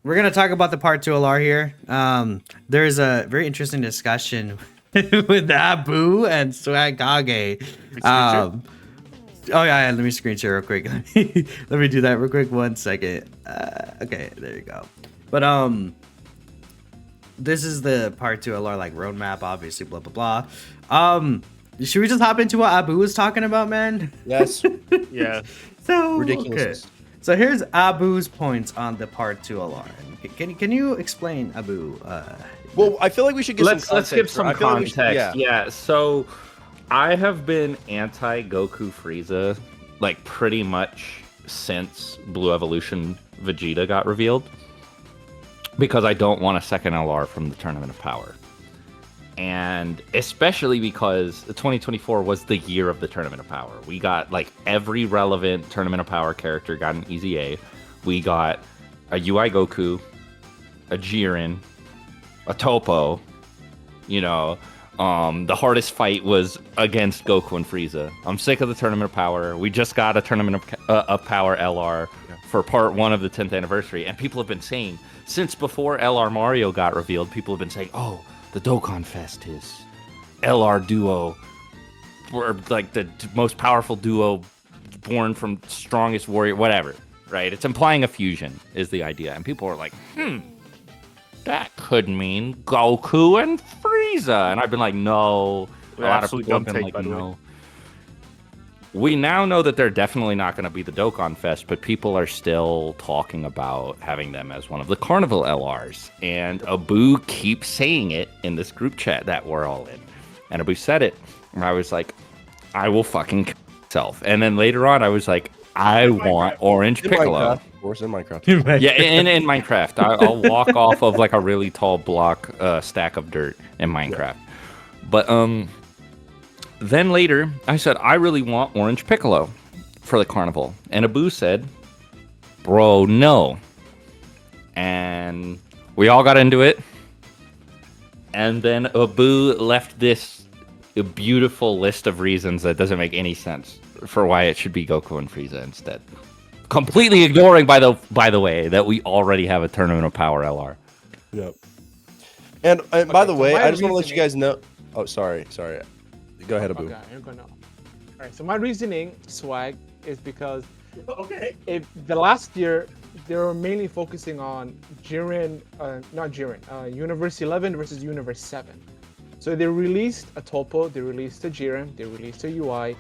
we're gonna talk about the part 2 LR here. There's a very interesting discussion with Abu and Swagage. Oh yeah, let me screen share real quick. Let me do that real quick. 1 second. Okay, there you go. But this is the part 2 LR like roadmap, obviously. Blah blah blah. Should we just hop into what Abu was talking about, man? Yes. Yeah. So Ridiculous. okay. So here's Abu's points on the part 2 LR. Can you explain, Abu? Well, I feel like we should get Let's some context. give some I feel like we context. should- Yeah. So I have been anti Goku Frieza like pretty much since Blue Evolution Vegeta got revealed because I don't want a second LR from the Tournament of Power. And especially because 2024 was the year of the Tournament of Power. We got like every relevant Tournament of Power character got an EZA. We got a UI Goku, a Jiren, a Topo. You know, the hardest fight was against Goku and Frieza. I'm sick of the Tournament of Power. We just got a Tournament of Power LR for part 1 of the 10th anniversary. And people have been saying, since before LR Mario got revealed, people have been saying, oh, the Dokkan Fest is LR duo, or like the most powerful duo born from strongest warrior, whatever, right? It's implying a fusion is the idea. And people are like, that could mean Goku and Frieza. And I've been like, no. A lot of people have been like, no. We now know that they're definitely not going to be the Dokkan Fest, but people are still talking about having them as one of the Carnival LRs. And Abu keeps saying it in this group chat that we're all in. And Abu said it. And I was like, I will fucking kill myself. And then later on, I was like, I want Orange Piccolo. Of course, in Minecraft. Yeah, in Minecraft. I'll walk off of like a really tall block stack of dirt in Minecraft. But then later, I said, I really want Orange Piccolo for the Carnival. And Abu said, bro, no. And we all got into it. And then Abu left this beautiful list of reasons that doesn't make any sense for why it should be Goku and Frieza instead. Completely ignoring, by the way, that we already have a Tournament of Power LR. Yep. And by the way, my I just want to let you reasoning- guys know. Oh, sorry. Go ahead, Abu. Okay, you're gonna. All right. So my reasoning, Swag, is because if the last year they were mainly focusing on Universe 11 versus Universe 7. So they released a Topo, they released a Jiren, they released a UI.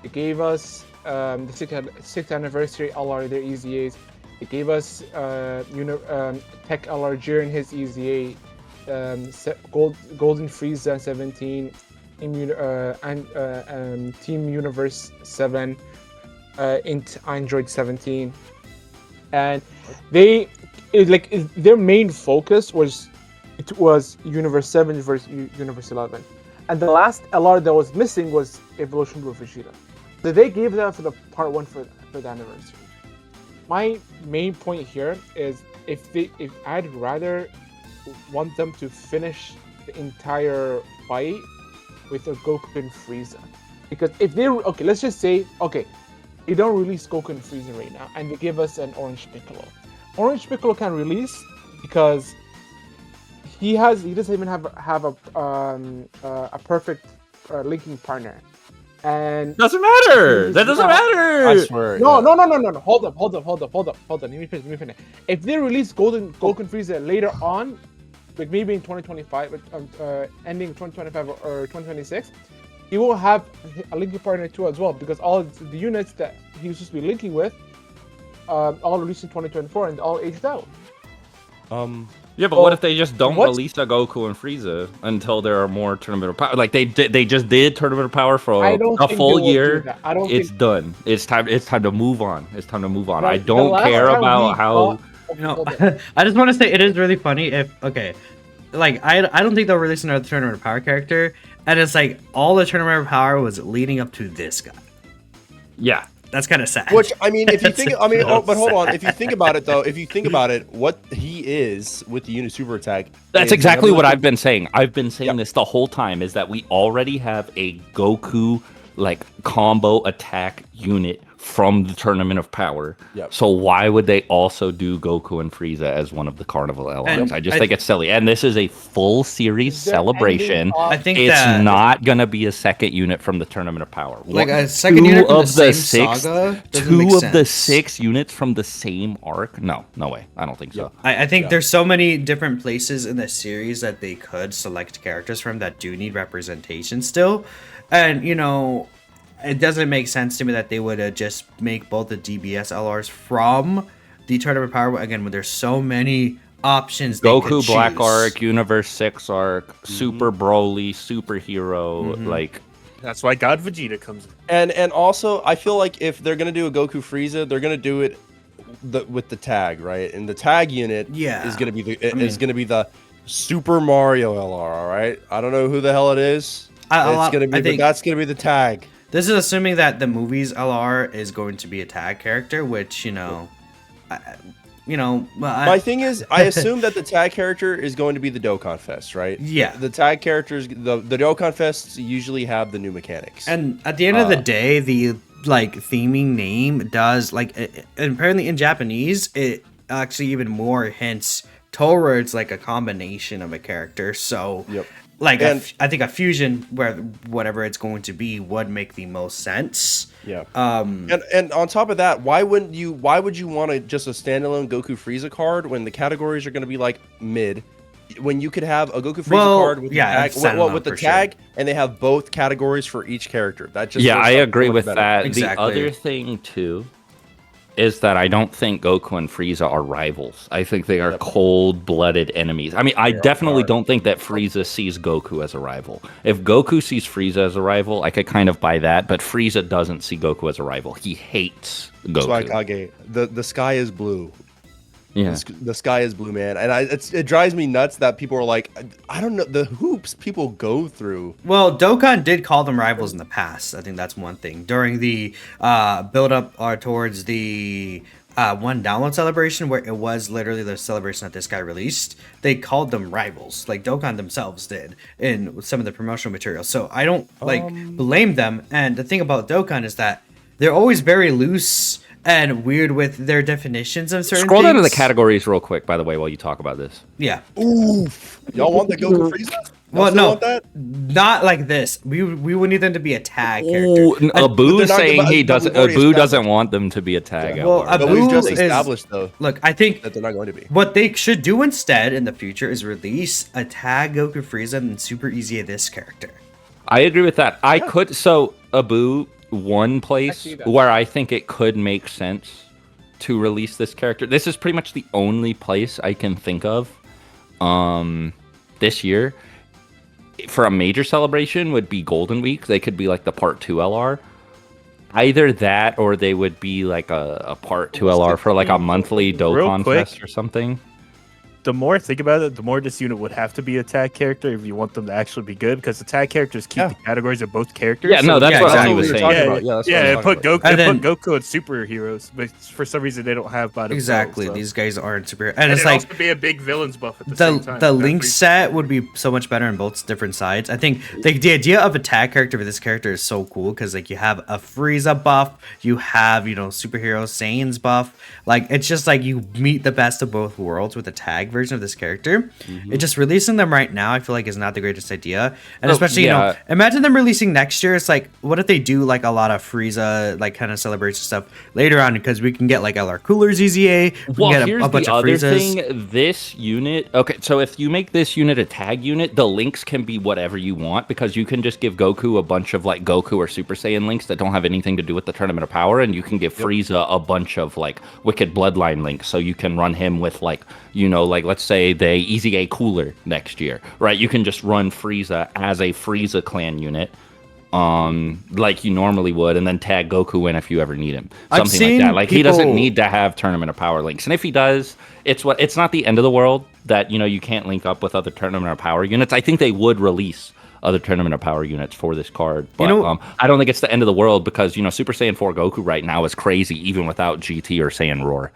They gave us the 6th anniversary LR, their EZAs. They gave us Tech LR Jiren, his EZA, Golden Frieza 17, Team Universe 7, Android 17, and their main focus was Universe 7 versus Universe 11, and the last LR that was missing was Evolution with Vegeta. So they gave that for the part 1 for the anniversary. My main point here is if I'd rather want them to finish the entire fight with a Goku and Frieza, because if they let's just say they don't release Goku and Frieza right now, and they give us an Orange Piccolo. Orange Piccolo can release because he doesn't even have a perfect linking partner, and Doesn't matter. That doesn't matter. I swear. no. yeah. Hold up. Let me finish. If they release Goku and Frieza later on, like maybe in 2025, ending 2025 or 2026, he will have a linking partner too as well, because all the units that he was supposed to be linking with, all released in 2024 and all aged out. Yeah, but what if they just don't what's- release a Goku and Frieza until there are more Tournament of Power? Like they just did Tournament of Power for I don't a think full they will do year. that. I don't It's think- done. It's time to move on. Right, I the don't last care time about we how. got- No, Hold on. I just want to say it is really funny if like I don't think they'll release another Tournament of Power character, and it's like all the Tournament of Power was leading up to this guy. Yeah. That's kind of sad. Which I mean, if you That's think, so but hold on. sad. If you think about it, though, what he is with the unit super attack. That's is exactly whenever what the- I've been saying. I've been saying Yep. this the whole time, is that we already have a Goku like combo attack unit from the Tournament of Power. Yep. So why would they also do Goku and Frieza as one of the Carnival elements? I just think it's silly. And this is a full series Is there celebration. ending off- I think It's that not going to be a second unit from the Tournament of Power. like a second unit from the same saga doesn't make Two of the sense. 6 units from the same arc? No way. I don't think so. I think there's so many different places in the series that they could select characters from that do need representation still. And, you know, it doesn't make sense to me that they would just make both the DBS LRs from the Tournament of Power. Again, when there's so many options they could Goku Black choose. Arc, Universe 6 Arc, Super Broly, Superhero, like... That's why God Vegeta comes in. And also, I feel like if they're gonna do a Goku Frieza, they're gonna do it with the tag, right? And the tag unit is gonna be the Super Mario LR. All right, I don't know who the hell it is. That's gonna be the tag. This is assuming that the movie's LR is going to be a tag character, which, My thing is, I assume that the tag character is going to be the Dokkan Fest, right? Yeah. The tag characters, the Dokkan Fests usually have the new mechanics. And at the end of the day, the theming name does and apparently in Japanese, it actually even more hints towards a combination of a character. So, I think a fusion where whatever it's going to be would make the most sense. Yeah. And on top of that, why would you want just a standalone Goku Frieza card when the categories are going to be mid, when you could have a Goku Frieza card with the tag, and they have both categories for each character. That just I agree with that. Exactly. The other thing too is that I don't think Goku and Frieza are rivals. I think they are cold-blooded enemies. I mean, I definitely don't think that Frieza sees Goku as a rival. If Goku sees Frieza as a rival, I could kind of buy that, but Frieza doesn't see Goku as a rival. He hates Goku. Kage, the sky is blue. Yeah. The sky is blue, man. And it drives me nuts that people are like, I don't know, the hoops people go through. Well, Dokkan did call them rivals in the past. I think that's one thing. During the build-up towards the one download celebration, where it was literally the celebration that this guy released, they called them rivals. Like Dokkan themselves did in some of the promotional material. So I don't blame them. And the thing about Dokkan is that they're always very loose and weird with their definitions of certain Scroll down to the things. categories real quick, by the way, while you talk about this. Yeah. Oof. Y'all want the Goku Frieza? Well, still no, want that? not like this. We would need them to be a tag character. Ooh, Abu they're not saying gonna- he but doesn't. we've already Abu doesn't established- want them to be a tag. Well, LR. But we've just Abu is- established, though, Look, I think that they're not going to be. what they should do instead in the future is release a tag Goku Frieza and Super Easy this character. I agree with that. I could. So Abu, one place see that. where I think it could make sense to release this character. This is pretty much the only place I can think of this year for a major celebration would be Golden Week. They could be like the Part 2 LR. Either that or they would be like a Part 2 LR for like a monthly Dokkan quick. Fest or something. The more I think about it, the more this unit would have to be a tag character if you want them to actually be good, because the tag characters keep the categories of both characters. Yeah, no, that's Yeah, what exactly. I was That's saying. what we were Yeah, talking about. That's what yeah, I it was put talking about. Goku, And it put Goku and superheroes, but for some reason they don't have by themselves. Exactly. So. These guys aren't super. And And it's it'd like also be a big villains buff at the same time. the That link frees- set would be so much better on both different sides. I think the idea of a tag character for this character is so cool because like you have a Frieza buff, you have superhero Saiyan's buff. Like it's just like you meet the best of both worlds with a tag version of this character. It just releasing them right now, I feel like is not the greatest idea. And especially imagine them releasing next year. It's like what if they do like a lot of Frieza like kind of celebration stuff later on because we can get like LR Coolers EZA. We Well, can get here's a bunch the of other Friezas. thing. This unit, okay, so if you make this unit a tag unit, the links can be whatever you want because you can just give Goku a bunch of like Goku or Super Saiyan links that don't have anything to do with the Tournament of Power, and you can give Frieza a bunch of like Wicked Bloodline links, so you can run him with like like let's say they EZA Cooler next year, right? You can just run Frieza as a Frieza clan unit. Like you normally would, and then tag Goku in if you ever need him. I've Something like seen that. Like he doesn't people- need to have Tournament of Power links, and if he does, it's not the end of the world that you can't link up with other Tournament of Power units. I think they would release other Tournament of Power units for this card, but I don't think it's the end of the world because Super Saiyan 4 Goku right now is crazy even without GT or Saiyan Roar.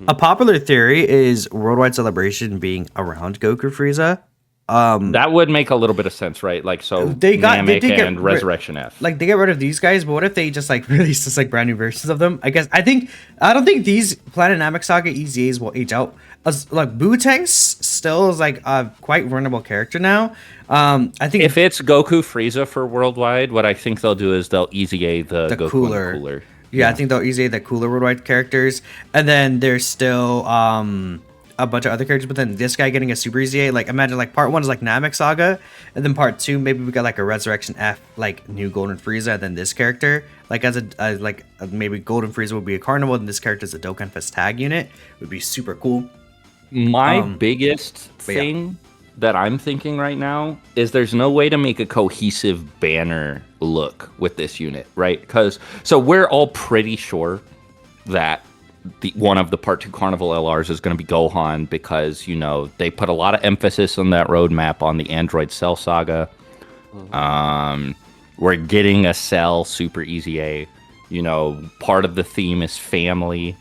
A popular theory is Worldwide Celebration being around Goku Frieza. That would make a little bit of sense, right? Like, so they Namek did and Resurrection F. Like, they get rid of these guys, but what if they just like release just like brand new versions of them? I don't think these Planet Namek Saga EZAs will age out. As like Boo-Tank's still is like a quite runnable character now. I think if it's Goku Frieza for worldwide, what I think they'll do is they'll EZA the Goku cooler. And the cooler. Yeah, I think they'll EZA the cooler worldwide characters, and then there's still a bunch of other characters, but then this guy getting a super EZA, like imagine like part 1 is like Namek Saga, and then part 2 maybe we got like a Resurrection F, like new Golden Frieza, and then this character like as maybe Golden Frieza would be a Carnival, and this character is a Dokkan Fest tag unit, would be super cool. My biggest thing that I'm thinking right now is there's no way to make a cohesive banner look with this unit, right? Because so we're all pretty sure that one of the part 2 Carnival LRs is going to be Gohan, because you know they put a lot of emphasis on that roadmap on the Android Cell Saga. We're getting a Cell Super EZA. You know, part of the theme is family,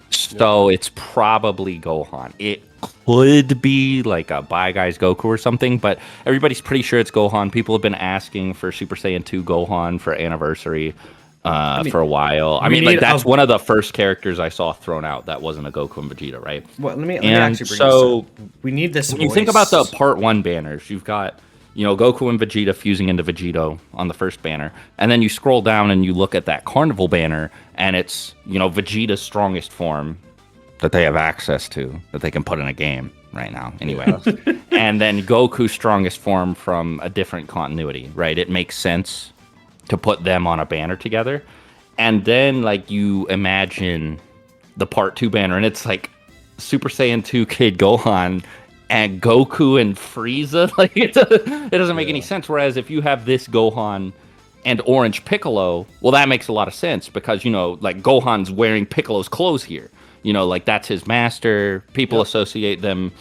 so it's probably Gohan. It could be like a Bye Guys Goku or something, but everybody's pretty sure it's Gohan. People have been asking for Super Saiyan 2 Gohan for anniversary for a while. I mean, like that's one of the first characters I saw thrown out that wasn't a Goku and Vegeta, right? Well, let me actually bring so this up. We need this. When you think about the part 1 banners, you've got, you know, Goku and Vegeta fusing into Vegito on the first banner, and then you scroll down and you look at that Carnival banner, and it's, you know, Vegeta's strongest form that they have access to, that they can put in a game right now anyway. And then Goku's strongest form from a different continuity, right? It makes sense to put them on a banner together. And then like you imagine the part 2 banner, and it's like Super Saiyan 2 Kid Gohan and Goku and Frieza. Like it doesn't make any sense. Whereas if you have this Gohan and Orange Piccolo, well, that makes a lot of sense, because, you know, like Gohan's wearing Piccolo's clothes here. You know, like that's his master. People associate them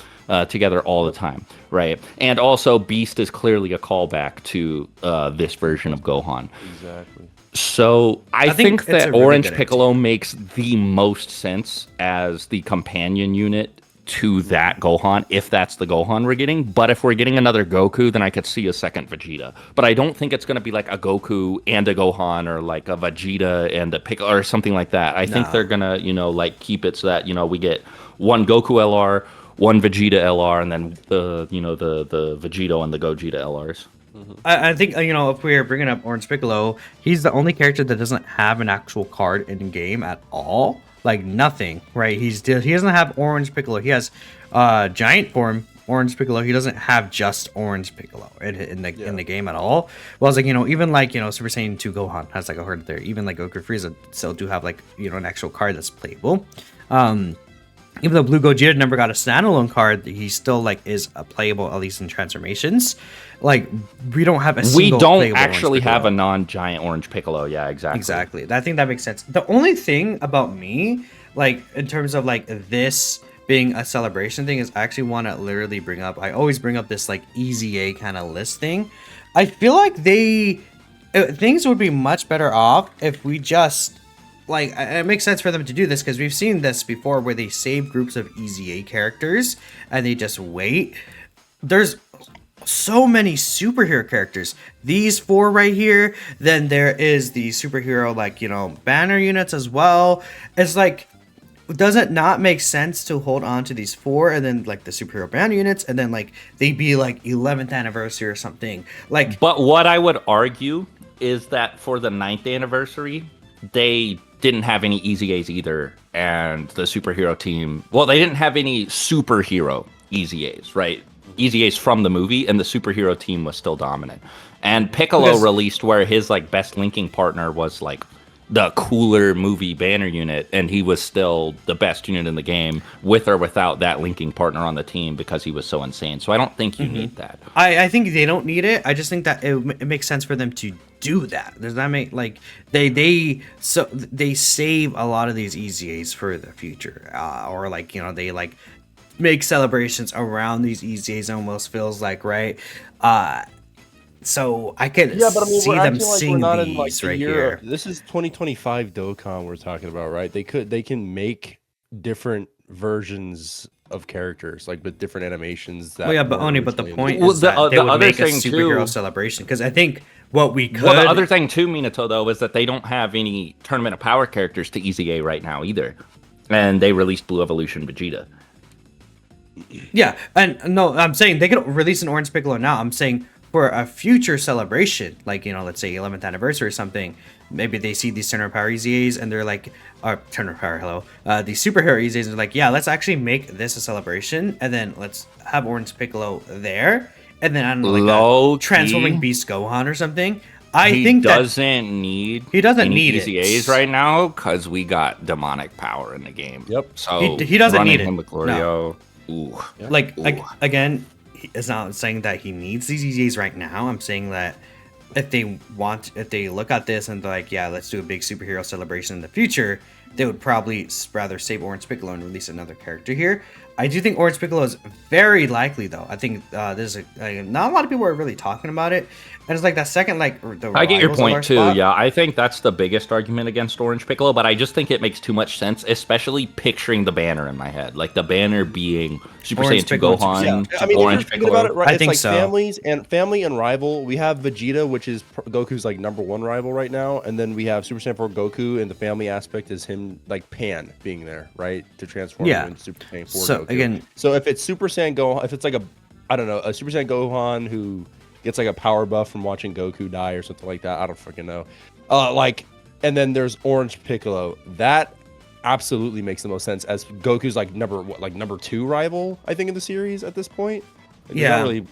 together all the time, right? And also, Beast is clearly a callback to this version of Gohan. Exactly. So I think that really Orange Piccolo makes the most sense as the companion unit to that Gohan, if that's the Gohan we're getting. But if we're getting another Goku, then I could see a second Vegeta. But I don't think it's going to be like a Goku and a Gohan, or like a Vegeta and a Piccolo or something like that. I think they're going to, you know, like keep it so that, you know, we get one Goku LR, one Vegeta LR, and then the, you know, the Vegito and the Gogeta LRs. I think, you know, if we're bringing up Orange Piccolo, he's the only character that doesn't have an actual card in game at all. Like nothing, right? He doesn't have Orange Piccolo. He has giant form Orange Piccolo. He doesn't have just Orange Piccolo in the game at all. Well, it's like, you know, even like, you know, Super Saiyan 2 Gohan has like a card there. Even like Goku Frieza still do have like, you know, an actual card that's playable. Even though Blue Gogeta never got a standalone card, he still like is a playable, at least in transformations. Like we don't have a single. We don't actually have a non-giant Orange Piccolo. Yeah, exactly. Exactly. I think that makes sense. The only thing about me, like in terms of like this being a celebration thing, is I actually want to literally bring up. I always bring up this like EZA kind of list thing. I feel like things would be much better off if we just. Like, it makes sense for them to do this because we've seen this before where they save groups of EZA characters and they just wait. There's so many superhero characters. These 4 right here. Then there is the superhero, like, you know, banner units as well. It's like, does it not make sense to hold on to these 4 and then, like, the superhero banner units and then, like, they be, like, 11th anniversary or something? Like, but what I would argue is that for the 9th anniversary, they didn't have any EZAs either, and the superhero team, well, they didn't have any superhero EZAs, right? EZAs from the movie, and the superhero team was still dominant. And Piccolo released where his like best linking partner was like the cooler movie banner unit, and he was still the best unit in the game with or without that linking partner on the team because he was so insane. So I don't think you need that. I think they don't need it. I just think that it makes sense for them to do that. Does that make like they save a lot of these EZAs for the future, or like, you know, they like make celebrations around these EZAs. Almost feels like, right? So I could see them seeing these right here. This is 2025 Dokkan we're talking about, right? They can make different versions of characters, like with different animations. That well, yeah, but weren't only. But the originally in point is that they the would other make a thing, superhero too- celebration because I think what we could. Well, the other thing too, Minato, though, is that they don't have any Tournament of Power characters to EZA right now either, and they released Blue Evolution Vegeta. Yeah, and no, I'm saying they could release an Orange Piccolo now. I'm saying for a future celebration, like, let's say 11th anniversary or something, maybe they see these Tournament of Power EZAs and they're like, Tournament of Power, hello, these superhero EZAs are like, yeah, let's actually make this a celebration, and then let's have Orange Piccolo there, and then I don't know, like a transforming Beast Gohan or something. He doesn't need any need EZAs it right now because we got demonic power in the game. Yep. So he doesn't running need it. him with Glorio, ooh. Like, Ooh. again, it's not saying that he needs these EZAs right now. I'm saying that if they look at this and they're like, yeah, let's do a big superhero celebration in the future, they would probably rather save Orange Piccolo and release another character here. I do think Orange Piccolo is very likely, though. I think there's not a lot of people are really talking about it. And it's like that second, like, the I get your Rivals point LR too. spot. Yeah, I think that's the biggest argument against Orange Piccolo, but I just think it makes too much sense, especially picturing the banner in my head, like the banner being Super Orange Saiyan 2 Piccolo, Gohan, Yeah, I mean, Orange if you're thinking Piccolo. about it, right, I it's think like so. family and rival. We have Vegeta, which is Goku's like #1 rival right now, and then we have Super Saiyan 4 Goku, and the family aspect is him like Pan being there, right, to transform Yeah. him into Super Saiyan 4 So, Goku. again- so if it's Super Saiyan Gohan, if it's like a Super Saiyan Gohan who gets like a power buff from watching Goku die or something like that, I don't freaking know. And then there's Orange Piccolo. That absolutely makes the most sense as Goku's like number 2 rival, I think, in the series at this point. Like, there's Yeah. not really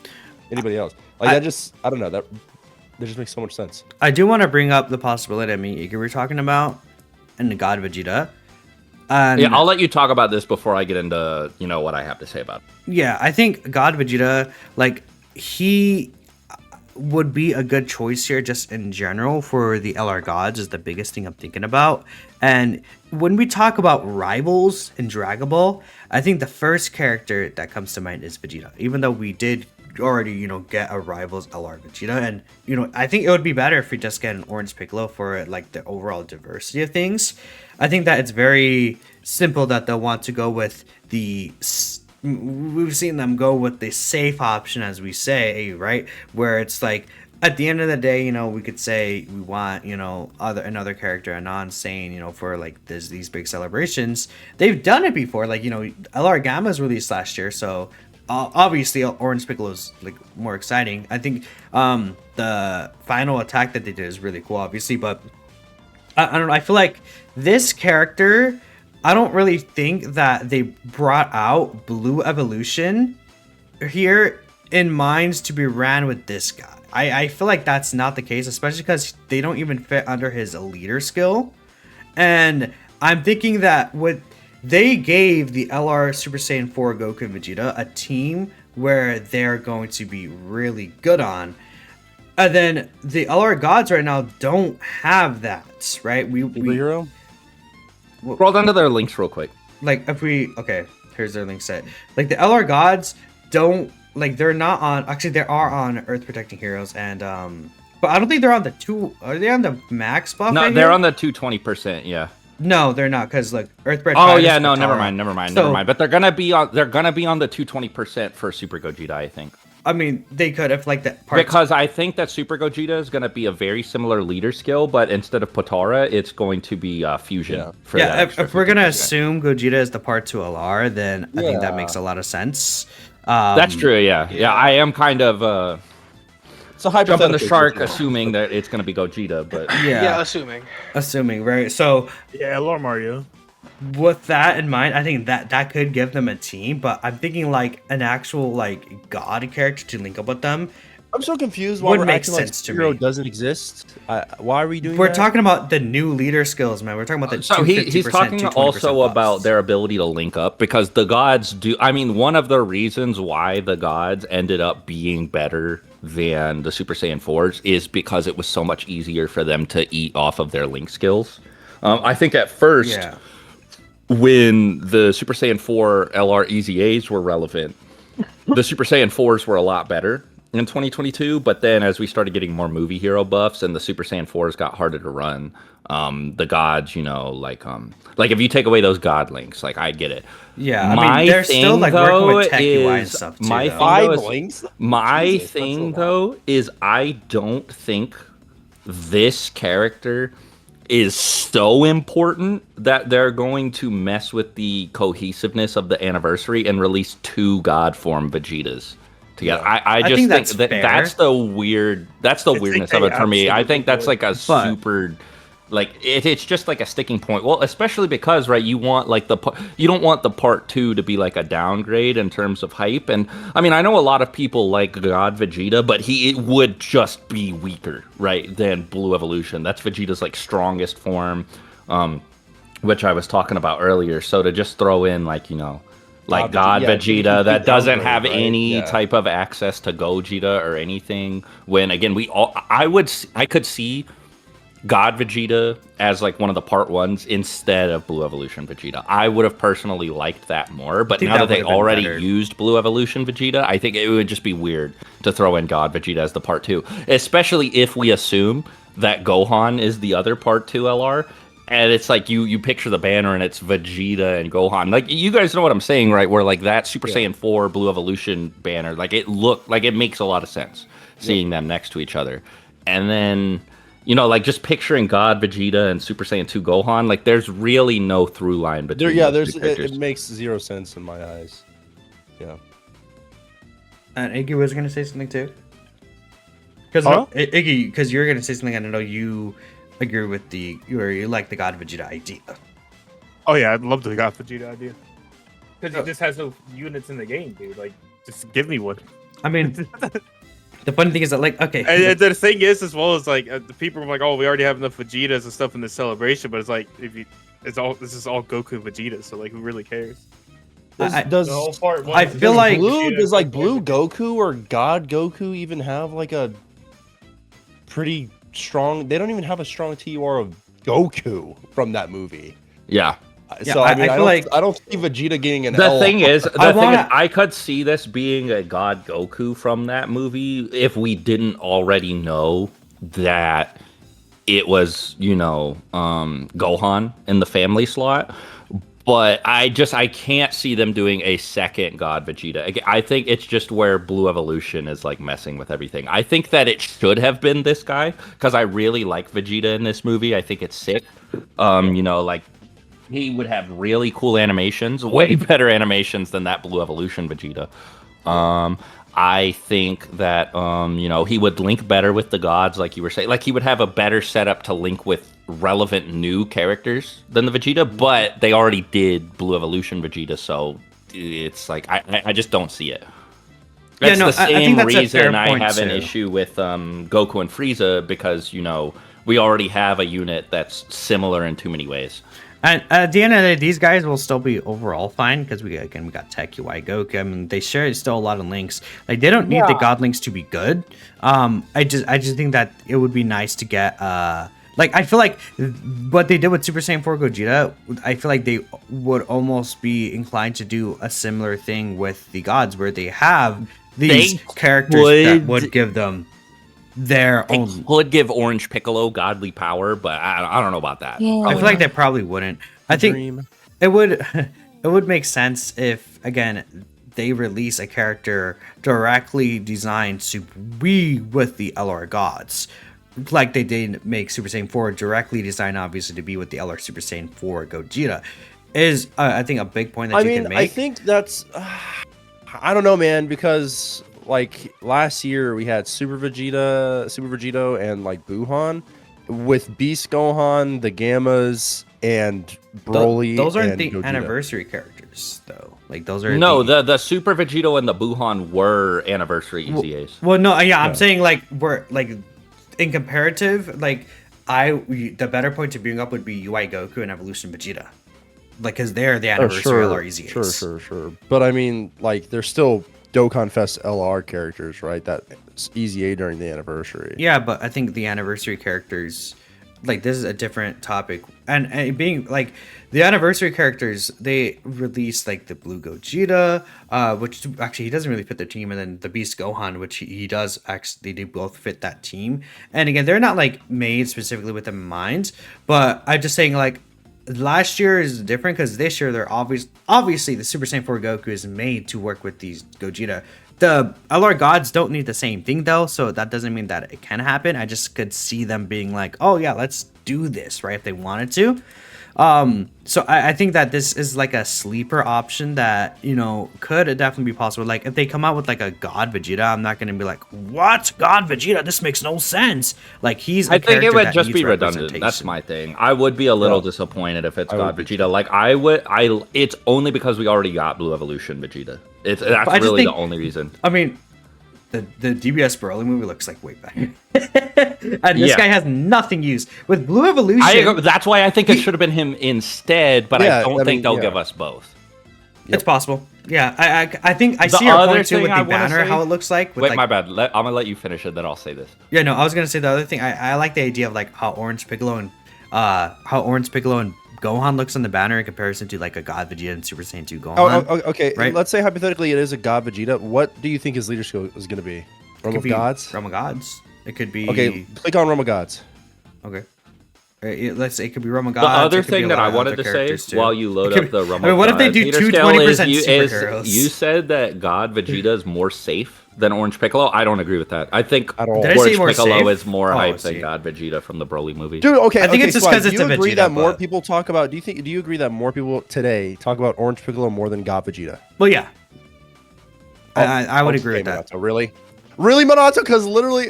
anybody else. Like I don't know, that just makes so much sense. I do want to bring up the possibility. I mean, you were talking about and the God Vegeta. Yeah, I'll let you talk about this before I get into what I have to say about it. Yeah, I think God Vegeta, like, he would be a good choice here just in general for the LR gods is the biggest thing I'm thinking about. And when we talk about rivals in Dragon Ball, I think the first character that comes to mind is Vegeta. Even though we did already, get a rivals LR Vegeta, and I think it would be better if we just get an Orange Piccolo for like the overall diversity of things. I think that it's very simple that they'll want to go with we've seen them go with the safe option, as we say, right? Where it's like, at the end of the day, we could say we want, another character, a non-Saiyan, for like these big celebrations. They've done it before, like, LR Gamma's released last year, so obviously Orange Piccolo's like more exciting. I think the final attack that they did is really cool, obviously, but I don't know. I feel like this character, I don't really think that they brought out Blue Evolution here in minds to be ran with this guy. I feel like that's not the case, especially because they don't even fit under his leader skill. And I'm thinking that they gave the LR Super Saiyan 4 Goku and Vegeta a team where they're going to be really good on. And then the LR gods right now don't have that, right? Superhero? Scroll down to their links real quick. Like, okay, here's their link set. Like, the LR gods don't, like, they're not on, actually they are on Earth Protecting Heroes, and but I don't think they're on are they on the max buff? No, right they're here? on the 220%, yeah. No, they're not, because look, Earthbred. Oh 5 yeah, is no, Katara. never mind. But they're gonna be on the 220% for Super Gogeta, I think. I mean, they could if like that part. Because I think that Super Gogeta is going to be a very similar leader skill, but instead of Potara, it's going to be Fusion. Yeah. For Yeah, that if we're gonna 50%. assume Gogeta is the part 2 LR, then I think that makes a lot of sense. That's true. Yeah. I am kind of So jumping the shark, assuming that it's going to be Gogeta, but Yeah, assuming. right? So Yeah, Lord Mario. with that in mind, I think that could give them a team, but I'm thinking like an actual like god character to link up with them. I'm so confused why Would we're make acting like sense to Superhero me. doesn't exist. Why are we doing We're that? talking about the new leader skills, man. We're talking about the so he's 250%, talking 220% also buffs. about their ability to link up because the gods do. I mean, one of the reasons why the gods ended up being better than the Super Saiyan 4s is because it was so much easier for them to eat off of their link skills. I think at first, Yeah. when the Super Saiyan 4 LR EZAs were relevant, the Super Saiyan 4s were a lot better. in 2022, but then as we started getting more movie hero buffs and the Super Saiyan 4s got harder to run, the gods, like if you take away those god links, like I get it. Yeah, I mean they're still like working with tech UI and stuff too. My though. thing though is I don't think this character is so important that they're going to mess with the cohesiveness of the anniversary and release 2 god form Vegetas together. Yeah. I just think that's that fair. that's the weirdness of it for me. I think that's like a super like it's just like a sticking point. Well, especially because right, you want like you don't want the part 2 to be like a downgrade in terms of hype. And I mean, I know a lot of people like God Vegeta, but it would just be weaker, right, than Blue Evolution. That's Vegeta's like strongest form, which I was talking about earlier. So to just throw in like God Vegeta that doesn't have any type of access to Gogeta or anything. When again, I could see God Vegeta as like one of the part 1s instead of Blue Evolution Vegeta. I would have personally liked that more, but now that they already used Blue Evolution Vegeta, I think it would just be weird to throw in God Vegeta as the part 2, especially if we assume that Gohan is the other part 2 LR. And it's like you picture the banner and it's Vegeta and Gohan. Like you guys know what I'm saying, right? Where like that Super Saiyan 4 Blue Evolution banner, like it makes a lot of sense seeing them next to each other. And then like just picturing God Vegeta and Super Saiyan 2 Gohan, like there's really no through line between it makes 0 sense in my eyes. Yeah. And Iggy was gonna say something too. Because Iggy, because you're gonna say something, I know you agree with you like the God Vegeta idea. Oh yeah, I'd love the God Vegeta idea. Because he just has no units in the game, dude. Like, just give me one. I mean, the funny thing is that, like, okay. And the thing is, as well as like the people are like, oh, we already have enough Vegetas and stuff in the celebration, but it's like this is all Goku Vegeta, so like, who really cares? Does Blue Goku or God Goku even have like a pretty strong? They don't even have a strong TUR of Goku from that movie. Yeah. So I don't see Vegeta getting an L. The thing is, I could see this being a God Goku from that movie if we didn't already know that it was, Gohan in the family slot. But I can't see them doing a second God Vegeta. I think it's just where Blue Evolution is like messing with everything. I think that it should have been this guy because I really like Vegeta in this movie. I think it's sick. Like he would have really cool animations, way better animations than that Blue Evolution Vegeta. I think that he would link better with the gods, like you were saying. Like he would have a better setup to link with relevant new characters than the Vegeta, but they already did Blue Evolution Vegeta, so it's like I just don't see it. That's the same reason I have an issue with Goku and Frieza, because we already have a unit that's similar in too many ways. And at the end of the day, these guys will still be overall fine because we got Tech UI Goku. I mean, they share still a lot of links. Like they don't need the God links to be good. I just think that it would be nice to get like I feel like what they did with Super Saiyan 4 Gogeta, I feel like they would almost be inclined to do a similar thing with the gods, where they have these characters that would give them their own. Would give Orange Piccolo godly power, but I don't know about that. Yeah. I feel like they probably wouldn't. I think it would make sense if, again, they release a character directly designed to be with the LR gods, like they did make Super Saiyan 4 directly designed, obviously, to be with the LR Super Saiyan 4 Gogeta. Is I think a big point that you can make. I think that's I don't know, man, because like last year we had Super Vegito, and like Buhan with Beast Gohan, the Gammas, and Broly. Those aren't and the Gogeta. anniversary characters, though. Like those are the Super Vegito and the Buhan were anniversary EZAs. Well, no, yeah, I'm saying like we're like in comparative, like the better point to bring up would be UI Goku and Evolution Vegeta, like because they're the anniversary LR EZAs. Sure. But I mean, like they're still Dokkan Fest LR characters, right? That EZA during the anniversary. Yeah, but I think the anniversary characters like this is a different topic, and being like the anniversary characters, they released like the Blue Gogeta, which actually he doesn't really fit their team, and then the Beast Gohan, which he does actually, they do both fit that team. And again, they're not like made specifically with them in mind, but I'm just saying like last year is different because this year they're obviously the Super Saiyan 4 Goku is made to work with these Gogeta. The LR gods don't need the same thing though, so that doesn't mean that it can happen. I just could see them being like, oh yeah, let's do this, right, if they wanted to. So I think that this is like a sleeper option that, you know, could definitely be possible. Like if they come out with like a God Vegeta, I'm not gonna be like, what, God Vegeta, this makes no sense. Like I think it would just be redundant. That's my thing. I would be a little disappointed if it's God Vegeta. Like it's only because we already got Blue Evolution Vegeta. That's really the only reason. I mean, the DBS Broly movie looks like way better. And this guy has nothing used. With Blue Evolution... That's why I think it should have been him instead, but I don't think they'll give us both. Yep. It's possible. Yeah, I think I see your point too with the banner, how it looks like. Wait, my bad. I'm going to let you finish it, then I'll say this. Yeah, no, I was going to say the other thing. I like the idea of like how Orange Piccolo and Gohan looks on the banner in comparison to like a God Vegeta and Super Saiyan 2 Gohan. Oh, okay. Right? Let's say hypothetically it is a God Vegeta. What do you think his leadership is going to be? Realm of Gods? Realm of Gods. It could be... Okay, click on Realm of Gods. Okay. Let's say it could be Realm of Gods. The other thing that I wanted to say while you load up the Realm of Gods... what if they do two 20% superheroes? You said that God Vegeta is more safe than Orange Piccolo. I don't agree with that. I think Orange Piccolo is more hype than God Vegeta from the Broly movie. Dude, okay. I think it's just because it's a Vegeta. Do you agree that more people talk about... Do you agree that more people today talk about Orange Piccolo more than God Vegeta? Well, yeah. I would agree with that. Really? Really, Minato? Because literally...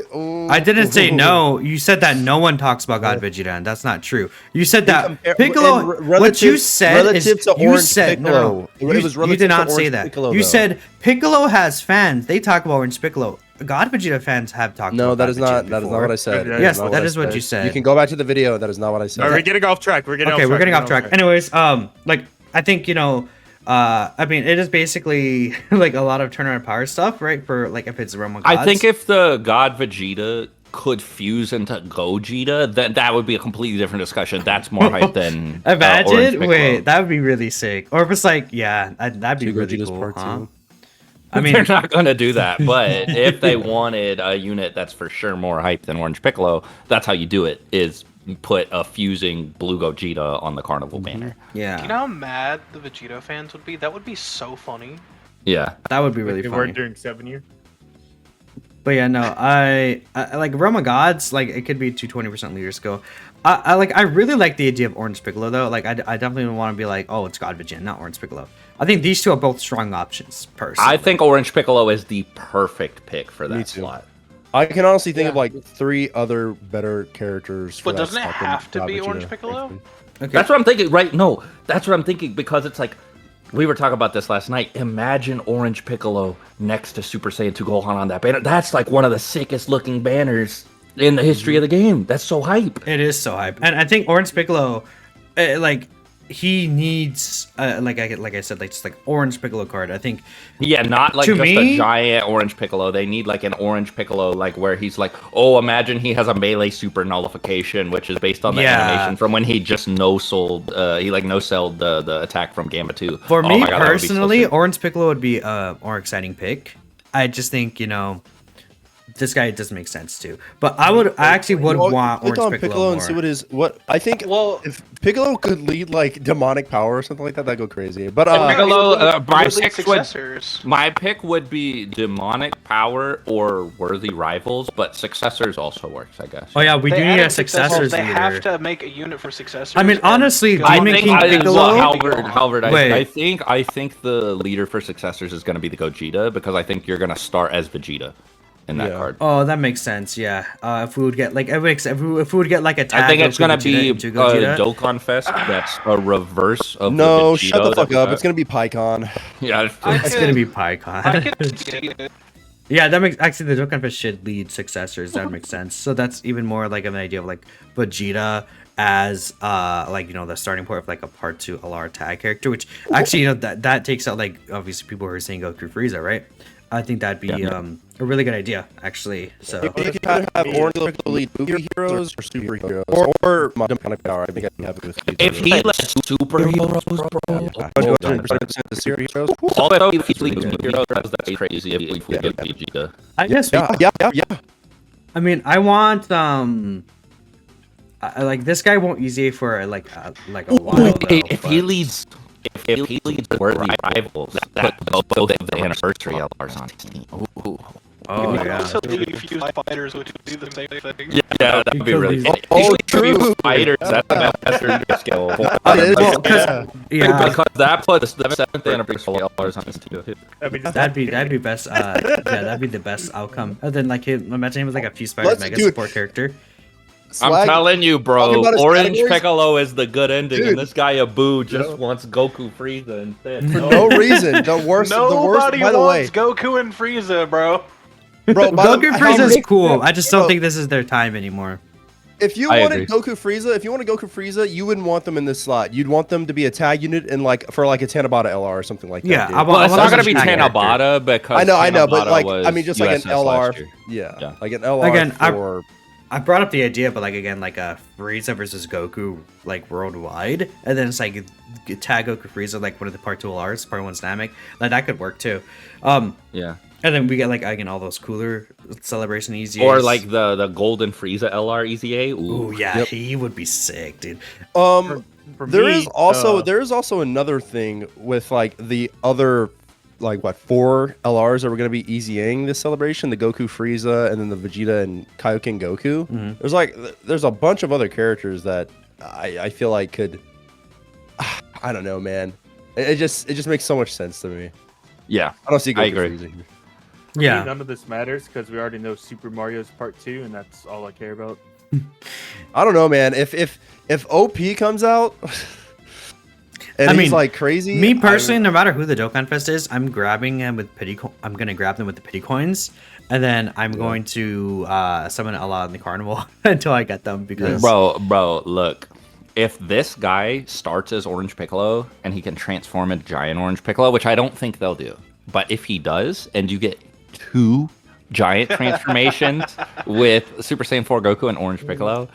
I didn't say no. You said that no one talks about God Vegeta, and that's not true. You said that Piccolo... What you said is... You said... No, you did not say that. You said Piccolo has fans. They talk about Orange Piccolo. God Vegeta fans have talked about that is not what I said. Yes, that is what you said. You can go back to the video. That is not what I said. We're getting off track. We're getting off track. Anyways, like, I think, you know... I mean, it is basically like a lot of turnaround power stuff, right? For like if it's Realm of Gods. I think if the God Vegeta could fuse into Gogeta, then that would be a completely different discussion. That's more hype than imagine. Wait, that would be really sick. Or if it's like, yeah, that'd be really cool. Part two. I mean, they're not gonna do that. But if they wanted a unit that's for sure more hype than Orange Piccolo, that's how you do it. Is put a fusing Blue Gogeta on the Carnival banner. Yeah. Do you know how mad the Vegeta fans would be? That would be so funny. Yeah. That would be really funny. It worked during 7 years. But yeah, no, I like Realm of Gods, like it could be 220% leader skill. I really like the idea of Orange Piccolo though. Like I definitely want to be like, oh, it's God Vegeta, not Orange Piccolo. I think these two are both strong options, personally. I think Orange Piccolo is the perfect pick for that slot. I can honestly think of like 3 other better characters. But doesn't it have to be Orange Piccolo? Okay. That's what I'm thinking, right? No, that's what I'm thinking because it's like, we were talking about this last night. Imagine Orange Piccolo next to Super Saiyan 2 Gohan on that banner. That's like one of the sickest looking banners in the history of the game. That's so hype. It is so hype. And I think Orange Piccolo, like, he needs like I said, like just like Orange Piccolo card. I think not like just a giant Orange Piccolo. They need like an Orange Piccolo, like where he's like, oh, imagine he has a melee super nullification, which is based on the animation from when he just no-sold the attack from Gamma 2. For me personally, Orange Piccolo would be a more exciting pick. I just think, you know, this guy doesn't make sense too, but I actually would want Orange Piccolo more. And see what I think. Well, if Piccolo could lead like demonic power or something like that, that'd go crazy. But Piccolo, my pick would be demonic power or worthy rivals, but successors also works, I guess. Oh yeah, we do need a successors. They have to make a unit for successors. I mean, honestly, Demon King Piccolo. Halvard, I think the leader for successors is going to be the Gogeta because I think you're going to start as Vegeta in that card. Oh, that makes sense. Yeah. If we would get like if we would get like a tag, I think it's gonna be a Dokkan Fest. That's a reverse of no. Shut the fuck up. It's gonna be PyCon. Yeah, it's gonna be PyCon. Yeah, that makes actually the Dokkan Fest should lead successors. That makes sense. So that's even more like an idea of like Vegeta as like, you know, the starting point of like a part 2 LR tag character, which actually, you know, that takes out like obviously people who are saying Goku Frieza, right? I think that'd be a really good idea, actually. So if you have Orange Piccolo lead movie heroes or superheroes, or kind of power, I think I can have it with if he lets superheroes, bro, 100% the superheroes. all that if he leads superheroes, that's crazy. If we get Vegeta, I guess Yeah. I mean, I want like this guy won't easy for like a while. Though, if he leads. If he leads worthy rivals, that both of the anniversary LRs on his team. Ooh. Oh yeah. Also, if you use fighters, which would do the same thing. Yeah, that'd be really cool. Oh, True. Fighters, that's the best skill. Yeah, Because that puts the 7th anniversary LRs on his team too. that'd be best. Yeah, that'd be the best outcome. And then like imagine him with like a Peacefighter Mega support character. I'm telling you, bro. Orange categories? Piccolo is the good ending, Dude. and this guy Abu just wants Goku Frieza instead. For no reason. The worst. Nobody By the way, wants Goku and Frieza, bro. bro. Goku Frieza is cool. I just don't think this is their time anymore. If you I wanted agree. Goku Frieza, you wouldn't want them in this slot. You'd want them to be a tag unit and like for like a Tanabata LR or something like that. Yeah, dude. I Well, it's not gonna be tag character. Tanabata because I know, but Tanabata like was I mean, just like an USS last LR. year. Yeah, like an LR Again, for. I brought up the idea, but like again, like a Frieza versus Goku, like worldwide, and then it's like tag Goku Frieza, like one of the part 2 LRs, part 1 Namek, like that could work too. Yeah. And then we get like again all those cooler celebration EZAs. Or like the Golden Frieza LR EZA. Ooh. Oh yeah, Yep. he would be sick, dude. For There me, is also another thing with like the other like 4 LRs that were going to be EZAing this celebration, the Goku Frieza and then the Vegeta and Kaioken Goku. There's a bunch of other characters that I feel like could I don't know, man. It just makes so much sense to me. Yeah. I don't see Goku I agree. Frieza here. For me, Yeah, none of this matters because we already know Super Mario's Part 2, and that's all I care about. I don't know, man. If OP comes out and I he's mean, like crazy, me personally, no matter who the Dokkan Fest is, I'm grabbing him with pity. I'm gonna grab them with the pity coins, and then I'm going to summon a lot in the Carnival until I get them because Bro, look. If this guy starts as Orange Piccolo and he can transform into Giant Orange Piccolo, which I don't think they'll do, but if he does, and you get 2 giant transformations with Super Saiyan 4 Goku and Orange Piccolo,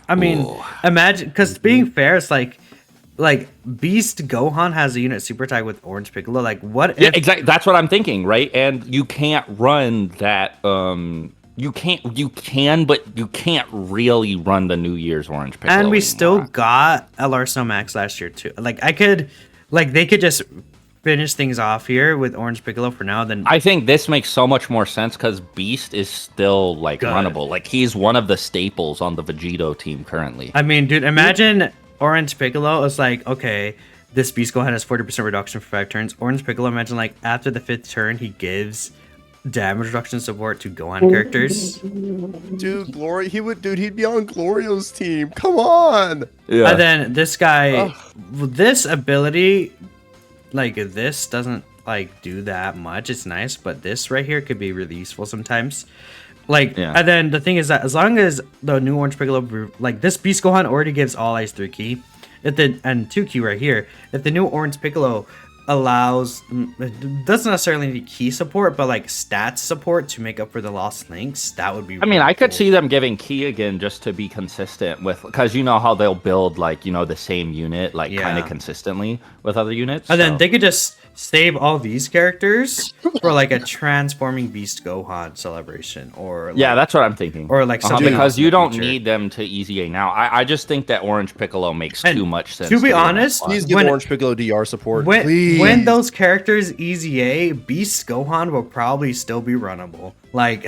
I mean, imagine because being fair, it's like Beast Gohan has a unit super tag with Orange Piccolo. Like, what if? yeah, exactly. That's what I'm thinking, right? And you can't run that. You can, but you can't really run the New Year's Orange Piccolo. And we anymore. still got LR Snow Max last year too. Like, they could just finish things off here with Orange Piccolo for now. Then I think this makes so much more sense because Beast is still like Good. runnable. Like he's one of the staples on the Vegito team currently. I mean, dude, imagine Orange Piccolo is like, okay, this Beast Gohan has 40% reduction for 5 turns. Orange Piccolo, imagine like after the 5th turn, he gives damage reduction support to Gohan characters. dude, he'd be on Glorio's team. Come on. Yeah. And then this guy, this ability, like this doesn't like do that much. It's nice, but this right here could be really useful sometimes. Like, and then the thing is that as long as the new Orange Piccolo, like this Beast Gohan already gives all eyes 3 key, and 2 key right here. If the new Orange Piccolo allows, doesn't necessarily need key support, but like stats support to make up for the lost links, that would be. I mean, I could see them giving key again just to be consistent with, because you know how they'll build like, you know, the same unit like kind of consistently with other units. And then they could just save all these characters for like a transforming Beast Gohan celebration, or like, that's what I'm thinking. or like something because else you in the don't future. need them to EZA now. I just think that Orange Piccolo makes And too much sense. to be on honest, that Please spot. give When- Orange Piccolo DR support. When, please. when those characters EZA, Beast Gohan will probably still be runnable. Like,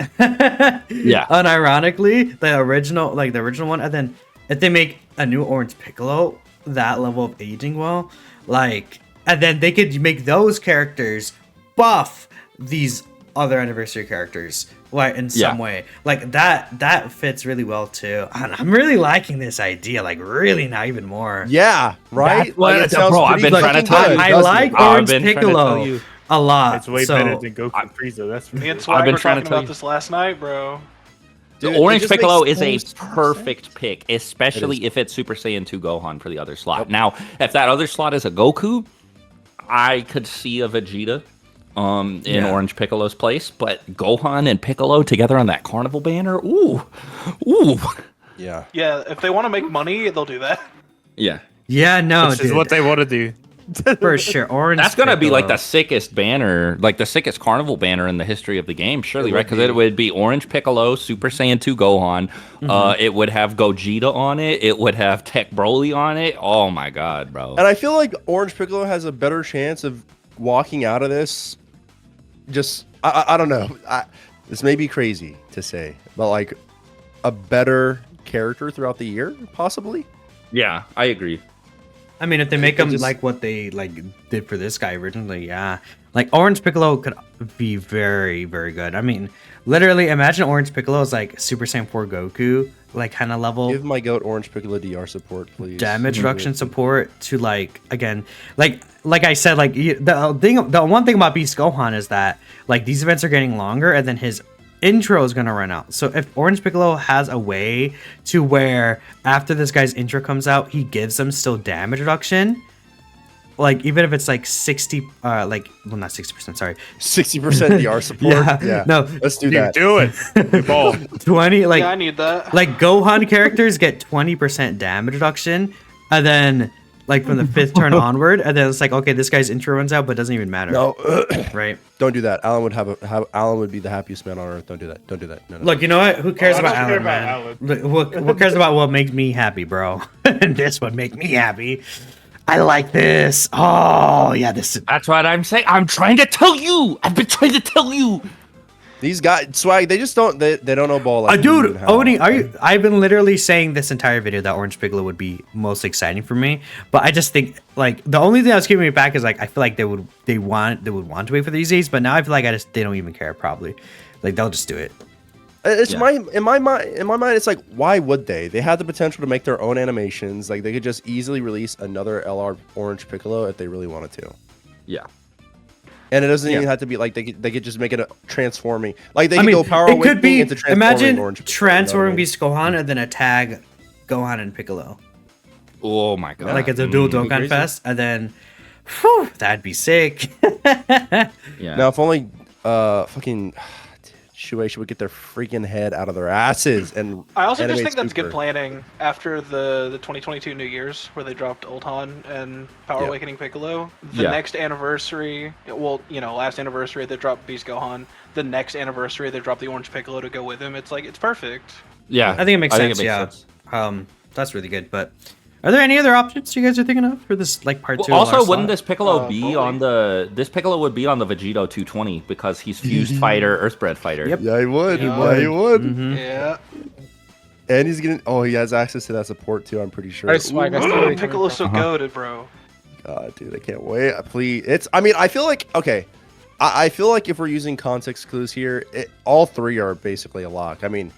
unironically, the original one, and then if they make a new Orange Piccolo that level of aging well, like, and then they could make those characters buff these other anniversary characters, like in some way, like that fits really well too. And I'm really liking this idea, like really now even more. Yeah, right. That's what- it sounds bro, I've pretty been trying to fucking tell good, you. I doesn't like it? Orange been trying to tell Piccolo you. a lot. It's way so, better than Goku Frieza. That's for Me sure. and Swag been were trying to talking tell about you. this last night, bro. Dude, Orange it just Piccolo makes is so a much perfect sense. pick, especially if it's Super Saiyan 2 Gohan for the other slot. Now, if that other slot is a Goku, I could see a Vegeta in Orange Piccolo's place, but Gohan and Piccolo together on that Carnival banner, ooh. Yeah. Yeah, if they want to make money, they'll do that. Yeah. Yeah, no, Which is dude, what they want to do. for sure. Orange. That's gonna be like the Piccolo. sickest banner, like the sickest Carnival banner in the history of the game, surely, It right? would Because it would be Orange Piccolo, Super Saiyan 2 Gohan. It would have Gogeta on it. It would have Tech Broly on it. Oh my god, bro! And I feel like Orange Piccolo has a better chance of walking out of this. Just I don't know. This may be crazy to say, but like a better character throughout the year, possibly. Yeah, I agree. I mean, if they make it them just- like what they like did for this guy originally, yeah. Like Orange Piccolo could be very, very good. I mean, literally, imagine Orange Piccolo is like Super Saiyan 4 Goku, like kind of level. Give my goat Orange Piccolo DR support, please. Damage reduction support to like again like I said, like the one thing about Beast Gohan is that like these events are getting longer and then his intro is gonna run out. So if Orange Piccolo has a way to where after this guy's intro comes out he gives them still damage reduction, like even if it's like 60 like well not 60%, sorry, 60% DR support. Yeah. no, Let's do Dude, that. do it. You ball. 20 like Yeah, I need that. like Gohan characters get 20% damage reduction, and then like from the 5th turn onward, and then it's like okay, this guy's intro runs out, but it doesn't even matter. No, Right? don't do that. Alan would Alan would be the happiest man on earth. Don't do that. Don't do that. No. Look, you know what? Who cares I about don't care Alan, man? about Look, what cares about what makes me happy, bro? And this would make me happy. I like this. Oh yeah, this is. That's what I'm saying. I'm trying to tell you. I've been trying to tell you. These guys, swag. They just don't. They don't know ball. Like Dude, you and Hal. Oni, are you? I've been literally saying this entire video that Orange Piccolo would be most exciting for me, but I just think like the only thing that's keeping me back is like I feel like they would want to wait for these days, but now I feel like they don't even care probably, like they'll just do it. It's in my mind. It's like, why would they? They have the potential to make their own animations. Like they could just easily release another LR Orange Piccolo if they really wanted to. Yeah. And it doesn't even have to be like they could just make it a transforming. Like they could go Power it could be into transforming imagine Orange Piccolo, transforming you know Beast Gohan and then a tag Gohan and Piccolo, Oh my god. like it's a dual Dokkan crazy. Fest, and then whew, that'd be sick. Yeah. Now if only fucking Shueisha would get their freaking head out of their asses and I also just animate think that's good Super. planning after the 2022 New Year's where they dropped Ultan and Power Yeah. Awakening Piccolo. The Yeah. next anniversary, well, you know, last anniversary they dropped Beast Gohan. The next anniversary they dropped the Orange Piccolo to go with him. It's like it's perfect. Yeah. I think it makes sense. Yeah, that's really good. But are there any other options you guys are thinking of for this like part two? Well, of also, our wouldn't slot? this Piccolo be Broly. on the? This Piccolo would be on the Vegito 220 because he's fused fighter, Earthbred fighter. Yep. Yeah, he would. Yeah, Yeah, he would. Mhm. Yeah. And he's getting. Oh, he has access to that support too. I'm pretty sure. Alright, Swag, I see where you're coming Piccolo's so from. goated, bro. God, dude, I can't wait. Please, it's. I mean, I feel like okay. I feel like if we're using context clues here, all three are basically a lock. I mean,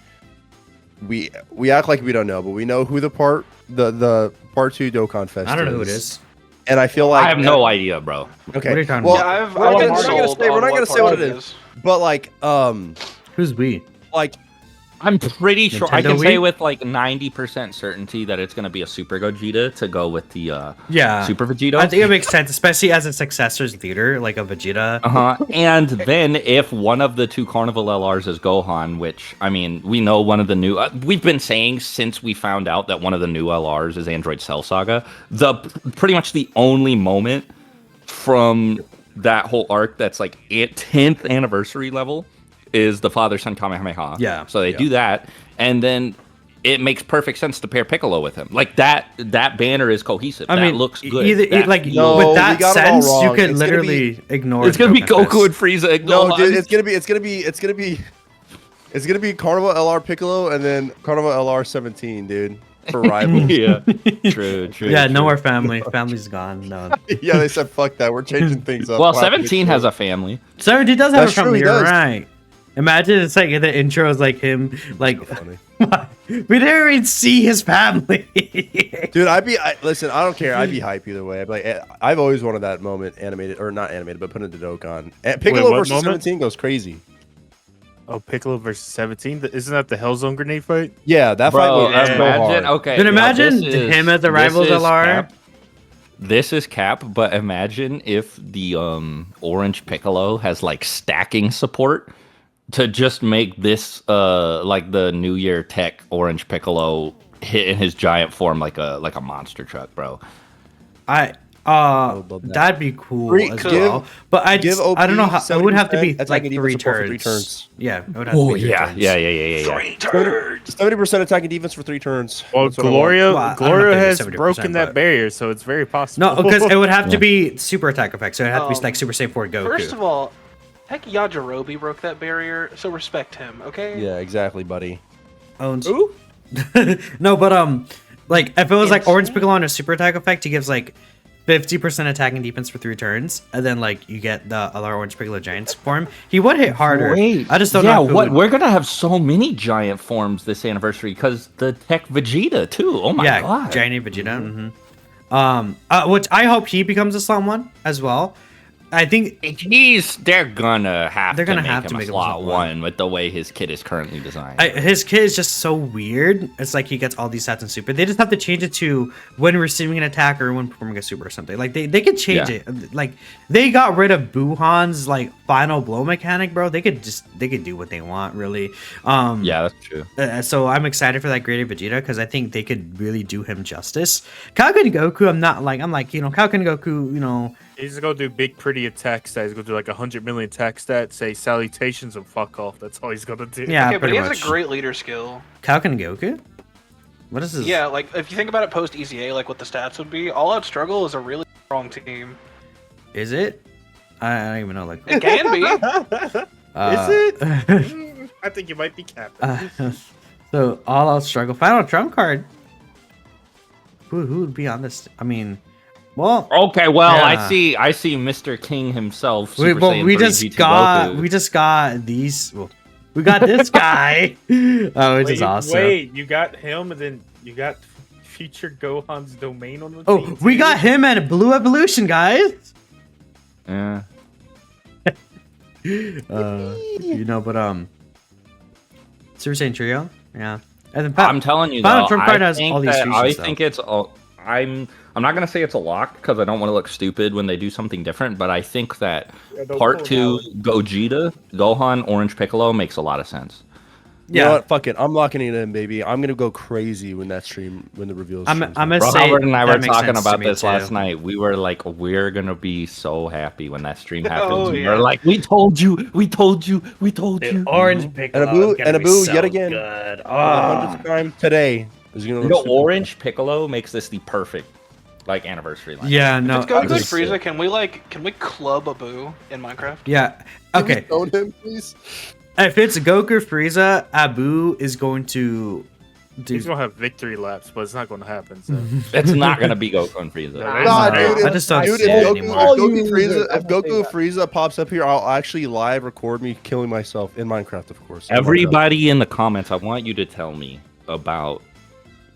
we act like we don't know, but we know who the part two Dokkan Fest. I don't know who it is. And I feel like I have no idea, bro. Okay. What are you talking well, about? Yeah, I've we're not been gonna sold say. We're on not gonna what say what it part is. But like, Who's we? like I'm pretty sure I Nintendo can say Wii? with like 90% certainty that it's gonna be a Super Gogeta to go with the Yeah, Super Vegito. I think it makes sense, especially as a successor's leader, like a Vegeta. And then if one of the two Carnival LRs is Gohan, which I mean, we know one of the new. We've been saying since we found out that one of the new LRs is Android Cell Saga. Pretty much the only moment from that whole arc that's like 10th anniversary level is the father son Kamehameha. Yeah. So they do that, and then it makes perfect sense to pair Piccolo with him. Like that banner is cohesive. I that mean, looks good. Either That like No, with we that got it all sense, you wrong. could It's gonna literally ignore. it's gonna be Dokkan Goku Fest. and Frieza. And no, Gohan. dude, it's gonna be Carnival LR Piccolo and then Carnival LR 17, dude, for rivals. Yeah. True. Yeah, true. no more family. Family's gone. No. Yeah, they said fuck that. We're changing things up. Well, Wow, 17 good has shit. a family. 17 does have That's a family. true, he You're does. right. Imagine it's like the intro is like him, like funny. we didn't even see his family. Dude, listen. I don't care. I'd be hype either way. I've always wanted that moment animated or not animated, but put into Dokkan. And Piccolo what versus moment? 17 goes crazy. Oh, Piccolo versus 17. Isn't that the Hellzone grenade fight? Yeah, that fight Bro, was so imagine. hard. Okay. Then now imagine this is- him as the this rivals is LR. Cap. This is Cap, but imagine if the Orange Piccolo has like stacking support to just make this like the New Year tech Orange Piccolo hit in his giant form like a monster truck, bro. love that. That'd be cool Great, as give- well. But I give I don't know how it would have to be 70% like attacking 3 defense support for turns. 3 turns. Yeah, it would have to be 3 turns. Yeah. 70% attacking defense for 3 turns. Well, That's what I want. Gloria, Well, I don't Gloria think has it's 70%, broken that but- barrier, so it's very possible. No, because it would have to be super attack effect, so it would have to be Um, like super safe for Goku. First of all, heck, Yajirobe broke that barrier, so respect him, okay? Yeah, exactly, buddy. Owns. Ooh. No, but like if it was like Orange Insane. Piccolo on a super attack effect, he gives like 50% attacking defense for 3 turns, and then like you get the other Orange Piccolo Giants form. He would hit harder. I just don't know. If it what would- we're gonna have so many giant forms this anniversary because the tech Vegeta too. Oh my god. Giant Vegeta. Which I hope he becomes a slot 1 as well. I think They're gonna have They're gonna to have make to him make a him a slot slot one with the way his kit is currently designed. his kit is just so weird. It's like he gets all these stats in super. They just have to change it to when receiving an attack or when performing a super or something. Like they could change Yeah. it. Like they got rid of Buhan's like final blow mechanic, bro. They could do what they want, really. Yeah, that's true. So I'm excited for that Greater Vegeta because I think they could really do him justice. Kaioken Goku, I'm like, Kaioken Goku, He's just gonna do big, pretty attack stats. He's gonna do like 100 million attack stats, say salutations and fuck off. That's all he's gonna do. Yeah, Okay, but pretty he has much. a great leader skill. Kaioken Goku? What is this? Yeah, like if you think about it post EZA, like what the stats would be, All Out Struggle is a really strong team. Is it? I don't even know. Like, It can be. Is it? I think you might be capping. So all out struggle. Final trump card. Who would be on this? I mean, well, Okay, well, Yeah. I see Mr. King himself. we Super Saiyan 3 GT just got these. Well, we got this guy. Which is awesome. Wait, you got him, and then you got future Gohan's domain on the Oh, team. we too? got him at Blue Evolution, guys. Yeah. But Super Saiyan Trio, yeah. And then I'm telling you, Final though, Trump card I has think all these that- features, I though. think it's all. I'm not gonna say it's a lock because I don't want to look stupid when they do something different. But I think that don't Part pull 2 Gogeta, Gohan, Orange Piccolo makes a lot of sense. You know Yeah. what? Fuck it. I'm locking it in, baby. I'm gonna go crazy when the reveal. I'm streams gonna up. Bro, say Halvard and I that were makes talking sense to about me, this too. last night. We were like, we're gonna be so happy when that stream happens. Oh, We yeah. were like, we told you, we told you, we told you. Orange Piccolo. And Abu yet again. Good. For the 100th time today is gonna. You look know, super Orange Piccolo makes this the perfect like anniversary line. Yeah, no. If it's Goku and just- Frieza, can we club Abu in Minecraft? Yeah. cool. Okay. Can we phone him, please? If it's Goku Frieza, Abu is going to do. He's gonna have victory laps, but it's not gonna happen. So. It's not gonna be Goku and Frieza. Nah, Nah, Nah, dude, I just don't dude, see if it Goku, anymore. if Goku You Frieza, losers, if I'm gonna Goku say Frieza pops up here, I'll actually live record me killing myself in Minecraft, of course. Everybody in the comments, I want you to tell me about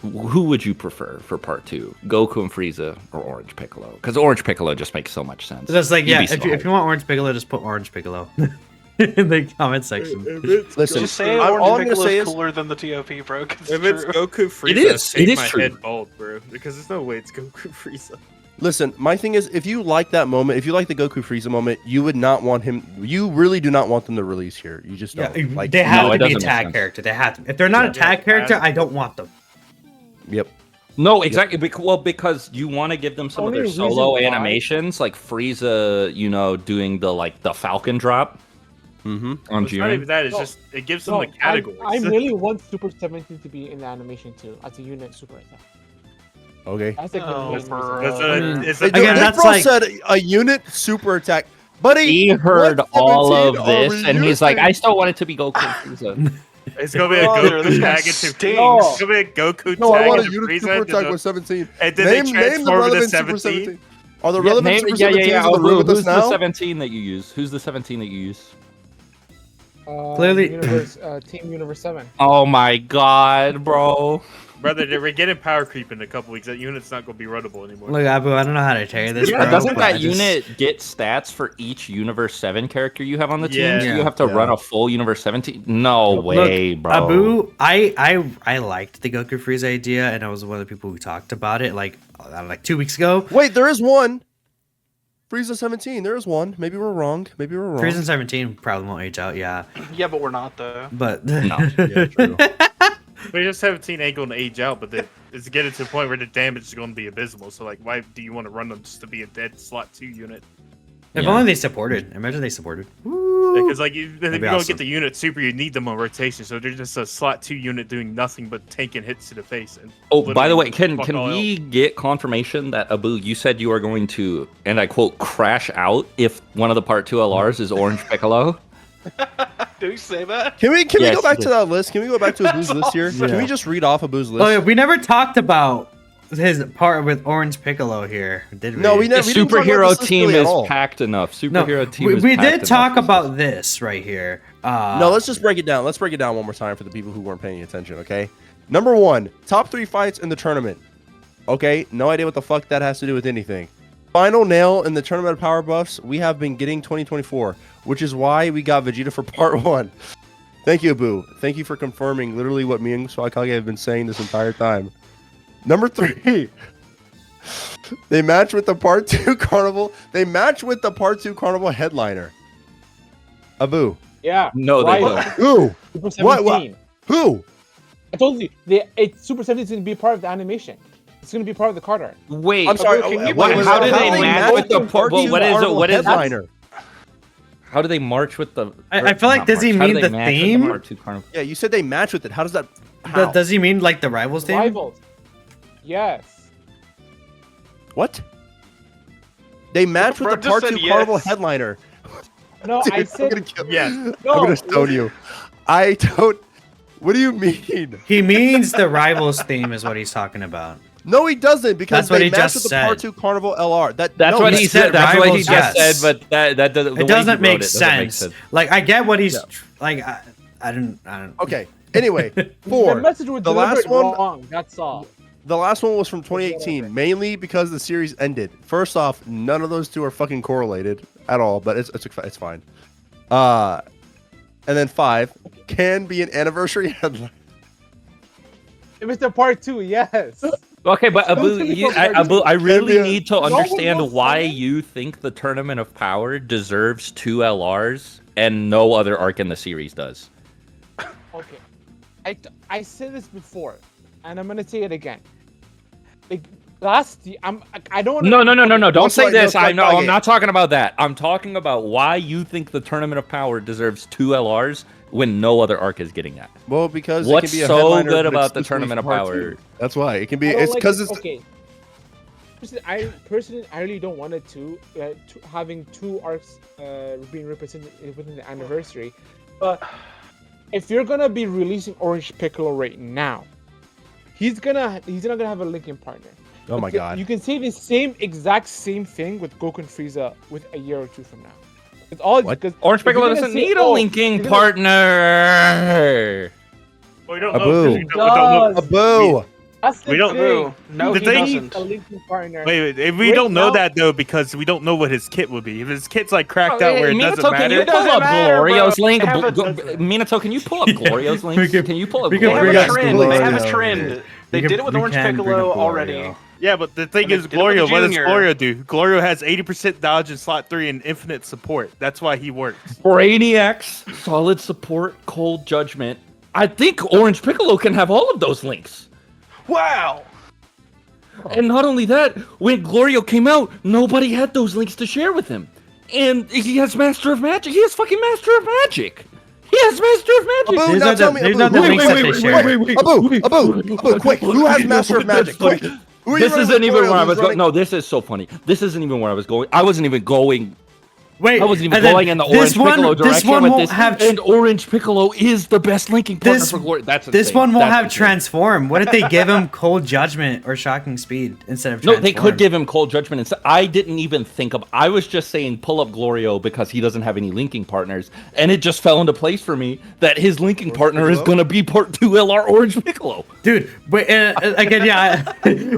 who would you prefer for part 2, Goku and Frieza or Orange Piccolo? Because Orange Piccolo just makes so much sense. That's like, You'd yeah. be If you want Orange Piccolo, just put Orange Piccolo in the comment section. Listen, Just say all Orange I'm gonna Piccolo say is is cooler than the TOP, bro. 'cause If it's it's true. Goku Frieza, It is. shake It is my true. head bald, bro. Because there's no way it's Goku Frieza. listen. My thing is, if you like that moment, if you like the Goku Frieza moment, you would not want him. You really do not want them to release here. You just Yeah, don't. Like, they have No, it to be a doesn't make tag sense. character. They have to. If they're not a tag character, I don't want them. Yep. No, exactly. Well, because you want to give them some of Only their reason solo why- animations, like Frieza, doing the Falcon drop Mm-hmm. on It's not even Jiren. that. It's No. just it gives them No, the categories. I really want Super 17 to be in the animation too, as a unit super attack. Okay. That's like the Oh, main reason. bro. That's I mean, it's Hey, a, dude, Again, this that's bro like- said a unit super attack, buddy. He heard what all 17 of are this, we and he's like, using? "I still want it to be Goku and Frieza." it's gonna be a Brother, this Goku guy tag into stinks. No. It's gonna be a Goku No, I tag want a into unit Frieza, super and attack then- with 17. and then Name they the transform into relevant super 17. 17. Are the relevant super 17s yeah. in the room with Who's us the now? 17 that you use? Who's the 17 that you use? Clearly- Universe, Team Universe 7. Oh my God, bro! Brother, we're getting power creep in a couple weeks. That unit's not gonna be runnable anymore. Look, Abu, I don't know how to tell you this. Yeah, bro, doesn't but that unit get stats for each Universe 7 character you have on the team? Yeah. So you have to run a full Universe 17? No way, bro. Abu, I liked the Goku Frieza idea, and I was one of the people who talked about it like 2 weeks ago. Wait, there is one. Frieza 17. There is one. Maybe we're wrong. Frieza 17 probably won't age out, yeah. Yeah, but we're not though. But No. Yeah, true. We're just 17 ain't gonna age out, but it's getting to the point where the damage is gonna be abysmal. So like, why do you want to run them just to be a dead slot 2 unit? if Yeah. only they supported. Imagine they supported. Because like, if That'd you be don't awesome. get the unit super, you need them on rotation. So they're just a slot 2 unit doing nothing but taking hits to the face. And Oh, by the way, literally can fuck all we else. get confirmation that Abu, you said you are going to, and I quote, crash out if one of the Part 2 LRs is Orange Piccolo? Did we say that? Can we Yes, go back you to that list? Can we go back to Abu's list here? Yeah. Can we just read off Abu's list? Oh yeah, we never talked about his part with Orange Piccolo here, did we? No, we The never. didn't talk about superhero this list team really at is all. packed enough. No, Superhero team we, is we packed did talk enough. about this right here. No, let's just break it down. Let's break it down one more time for the people who weren't paying attention, okay? Number 1, top 3 fights in the tournament. Okay, no idea what the fuck that has to do with anything. Final nail in the tournament of power buffs we have been getting 2024, which is why we got Vegeta for part 1. Thank you, Abu. Thank you for confirming literally what me and Swakage have been saying this entire time. Number 3. They match with the part 2 Carnival. They match with the part 2 Carnival headliner. Abu. Yeah. No, they Why- don't. Who? Super What- 17. Who? I told you, Super 17 is going to be part of the animation. It's going to be part of the card art. Wait, I'm sorry. Can you what- please- how do how they do match with the part well, 2 what is it? Carnival What is headliner? How do they march with the? I feel like, not does he march, how do mean they the match with theme? Part 2 Carnival? Yeah, you said they match with it. How does that? How? Does he mean like the rivals thing? Rivals. Yes. What? They match with Bro the just part said 2 yes. Carnival headliner. No, Dude, I I'm said gonna kill yes. no. I'm gonna stone you. I don't. What do you mean? He means the rivals theme is what he's talking about. No, he doesn't because That's what they he match just with the part said. 2 Carnival LR. That's no, what he he said said. That's what he rivals, just yes. said. But that doesn't. It doesn't make sense. Like I get what he's like. I don't. Okay. Anyway, The 4. message was The last delivered one. wrong. That's all. The last one was from 2018, mainly because the series ended. First off, none of those two are fucking correlated at all, but it's fine. And then 5 can be an anniversary headline. If it's the part 2, yes. Okay, but Abu, Abu, I really Yeah. need to one understand knows why that. you think the Tournament of Power deserves 2 LRs and no other arc in the series does. Okay. I said this before, and I'm gonna say it again. Like last year, I don't. No. Don't Looks say like- this. looks like I'm Nugget. not talking about that. I'm talking about why you think the Tournament of Power deserves 2 LRs when no other arc is getting that. Well, because What's it can be a so headliner, good but about the exclusively Tournament of for part Power? 2. That's why it can be. I don't It's like because it. it's Okay. I really don't want it to having 2 arcs being represented within the anniversary, but if you're gonna be releasing Orange Piccolo right now, he's not gonna have a linking partner. Oh my god. You can say the exact same thing with Goku and Frieza with a year or 2 from now. It's all What? because Orange if you're Piccolo gonna doesn't say, need a "Oh, linking you're gonna-" partner. Well, we don't Abu. know. 'cause we don't know. Does. Abu. That's the We don't- thing. Boo. No, The he thing- doesn't. A linking partner. Wait, if we Right don't know now- that though, because we don't know what his kit would be. If his kit's like cracked out where it doesn't Minato, can you matter. pull Doesn't up matter, bro. Glorio's link? They have a- Minato, can you pull up Glorio's link? We can- Can you pull up we can They have bring a up Glorio's trend. They have a Glorio. trend. They can- did it with we Orange can bring Piccolo up Glorio. already. Yeah, but the thing And they is, did it with Glorio, the what does Junior. Glorio do? Glorio has 80% dodge in slot 3 and infinite support. That's why he works. Brainiac's solid support, cold judgment. I think Orange Piccolo can have all of those links. Wow. And not only that, when Glorio came out, nobody had those links to share with him. And he has Master of Magic. He has fucking Master of Magic. He has Master of Magic. Abu, These now are tell the- me. these Abu, are the who- links wait, that wait, they wait, share. wait, Abu, quick. Who has Master of Magic? Quick. Who are you This running isn't with even Glorio? where I Who's was going. running- No, this is so funny. This isn't even where I was going. I wasn't even going Wait, I wasn't even and then going in the this Orange Piccolo one- this direction one with won't this. have And Orange Piccolo is the best linking partner This- for Glory. That's This insane. one won't That's have insane. transform. What if they give him cold judgment or shocking speed instead of No, transform? they could give him Cold Judgment instead. I didn't even think of. I was just saying pull up Glorio because he doesn't have any linking partners, and it just fell into place for me that his linking partner is Piccolo? going to be Part 2 LR Orange Piccolo. Dude, wait, again, yeah.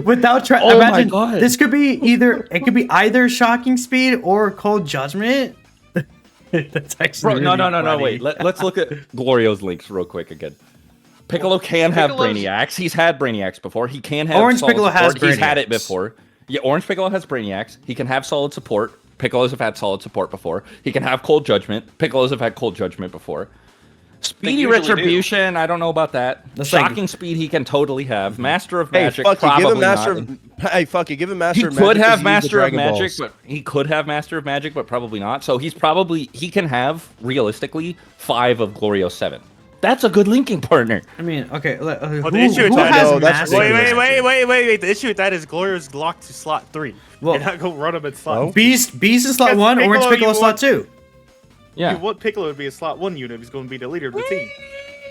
Without Oh my imagine God. this could be either it could be either shocking speed or cold judgment. That's actually Bro, no, really no. funny. Wait, let's look at Glorio's links real quick again. Piccolo can have Piccolo's- Brainiacs. He's had Brainiacs before. He can have Orange solid Piccolo has support. He's had it Brainiacs. before. Yeah, Orange Piccolo has Brainiacs. He can have solid support. Piccolos have had solid support before. He can have Cold Judgment. Piccolos have had Cold Judgment before. Speedy usually do. Retribution, I don't know about that. That's like- Shocking Speed, he can totally have. Master of Hey, Magic, fuck you. probably Give him Master. not. Hey, fuck you. Give him He Master of Magic. could 'cause have he used the Master of Dragon Magic, Balls. but he could have Master of Magic, but probably not. So he's probably he can have realistically 5 of Glorio 7. That's a good linking partner. I mean, okay. Who, the issue with who that- has No, that's master? Wait. The issue with that is Glorio's locked to slot 3. Well- You're not gonna run him in slot. Oh. Beast in slot Because 1, Orange Piccolo, Piccolo you slot want- 2. Yeah. You want Piccolo to be a slot 1 unit. He's going to be the leader of the team.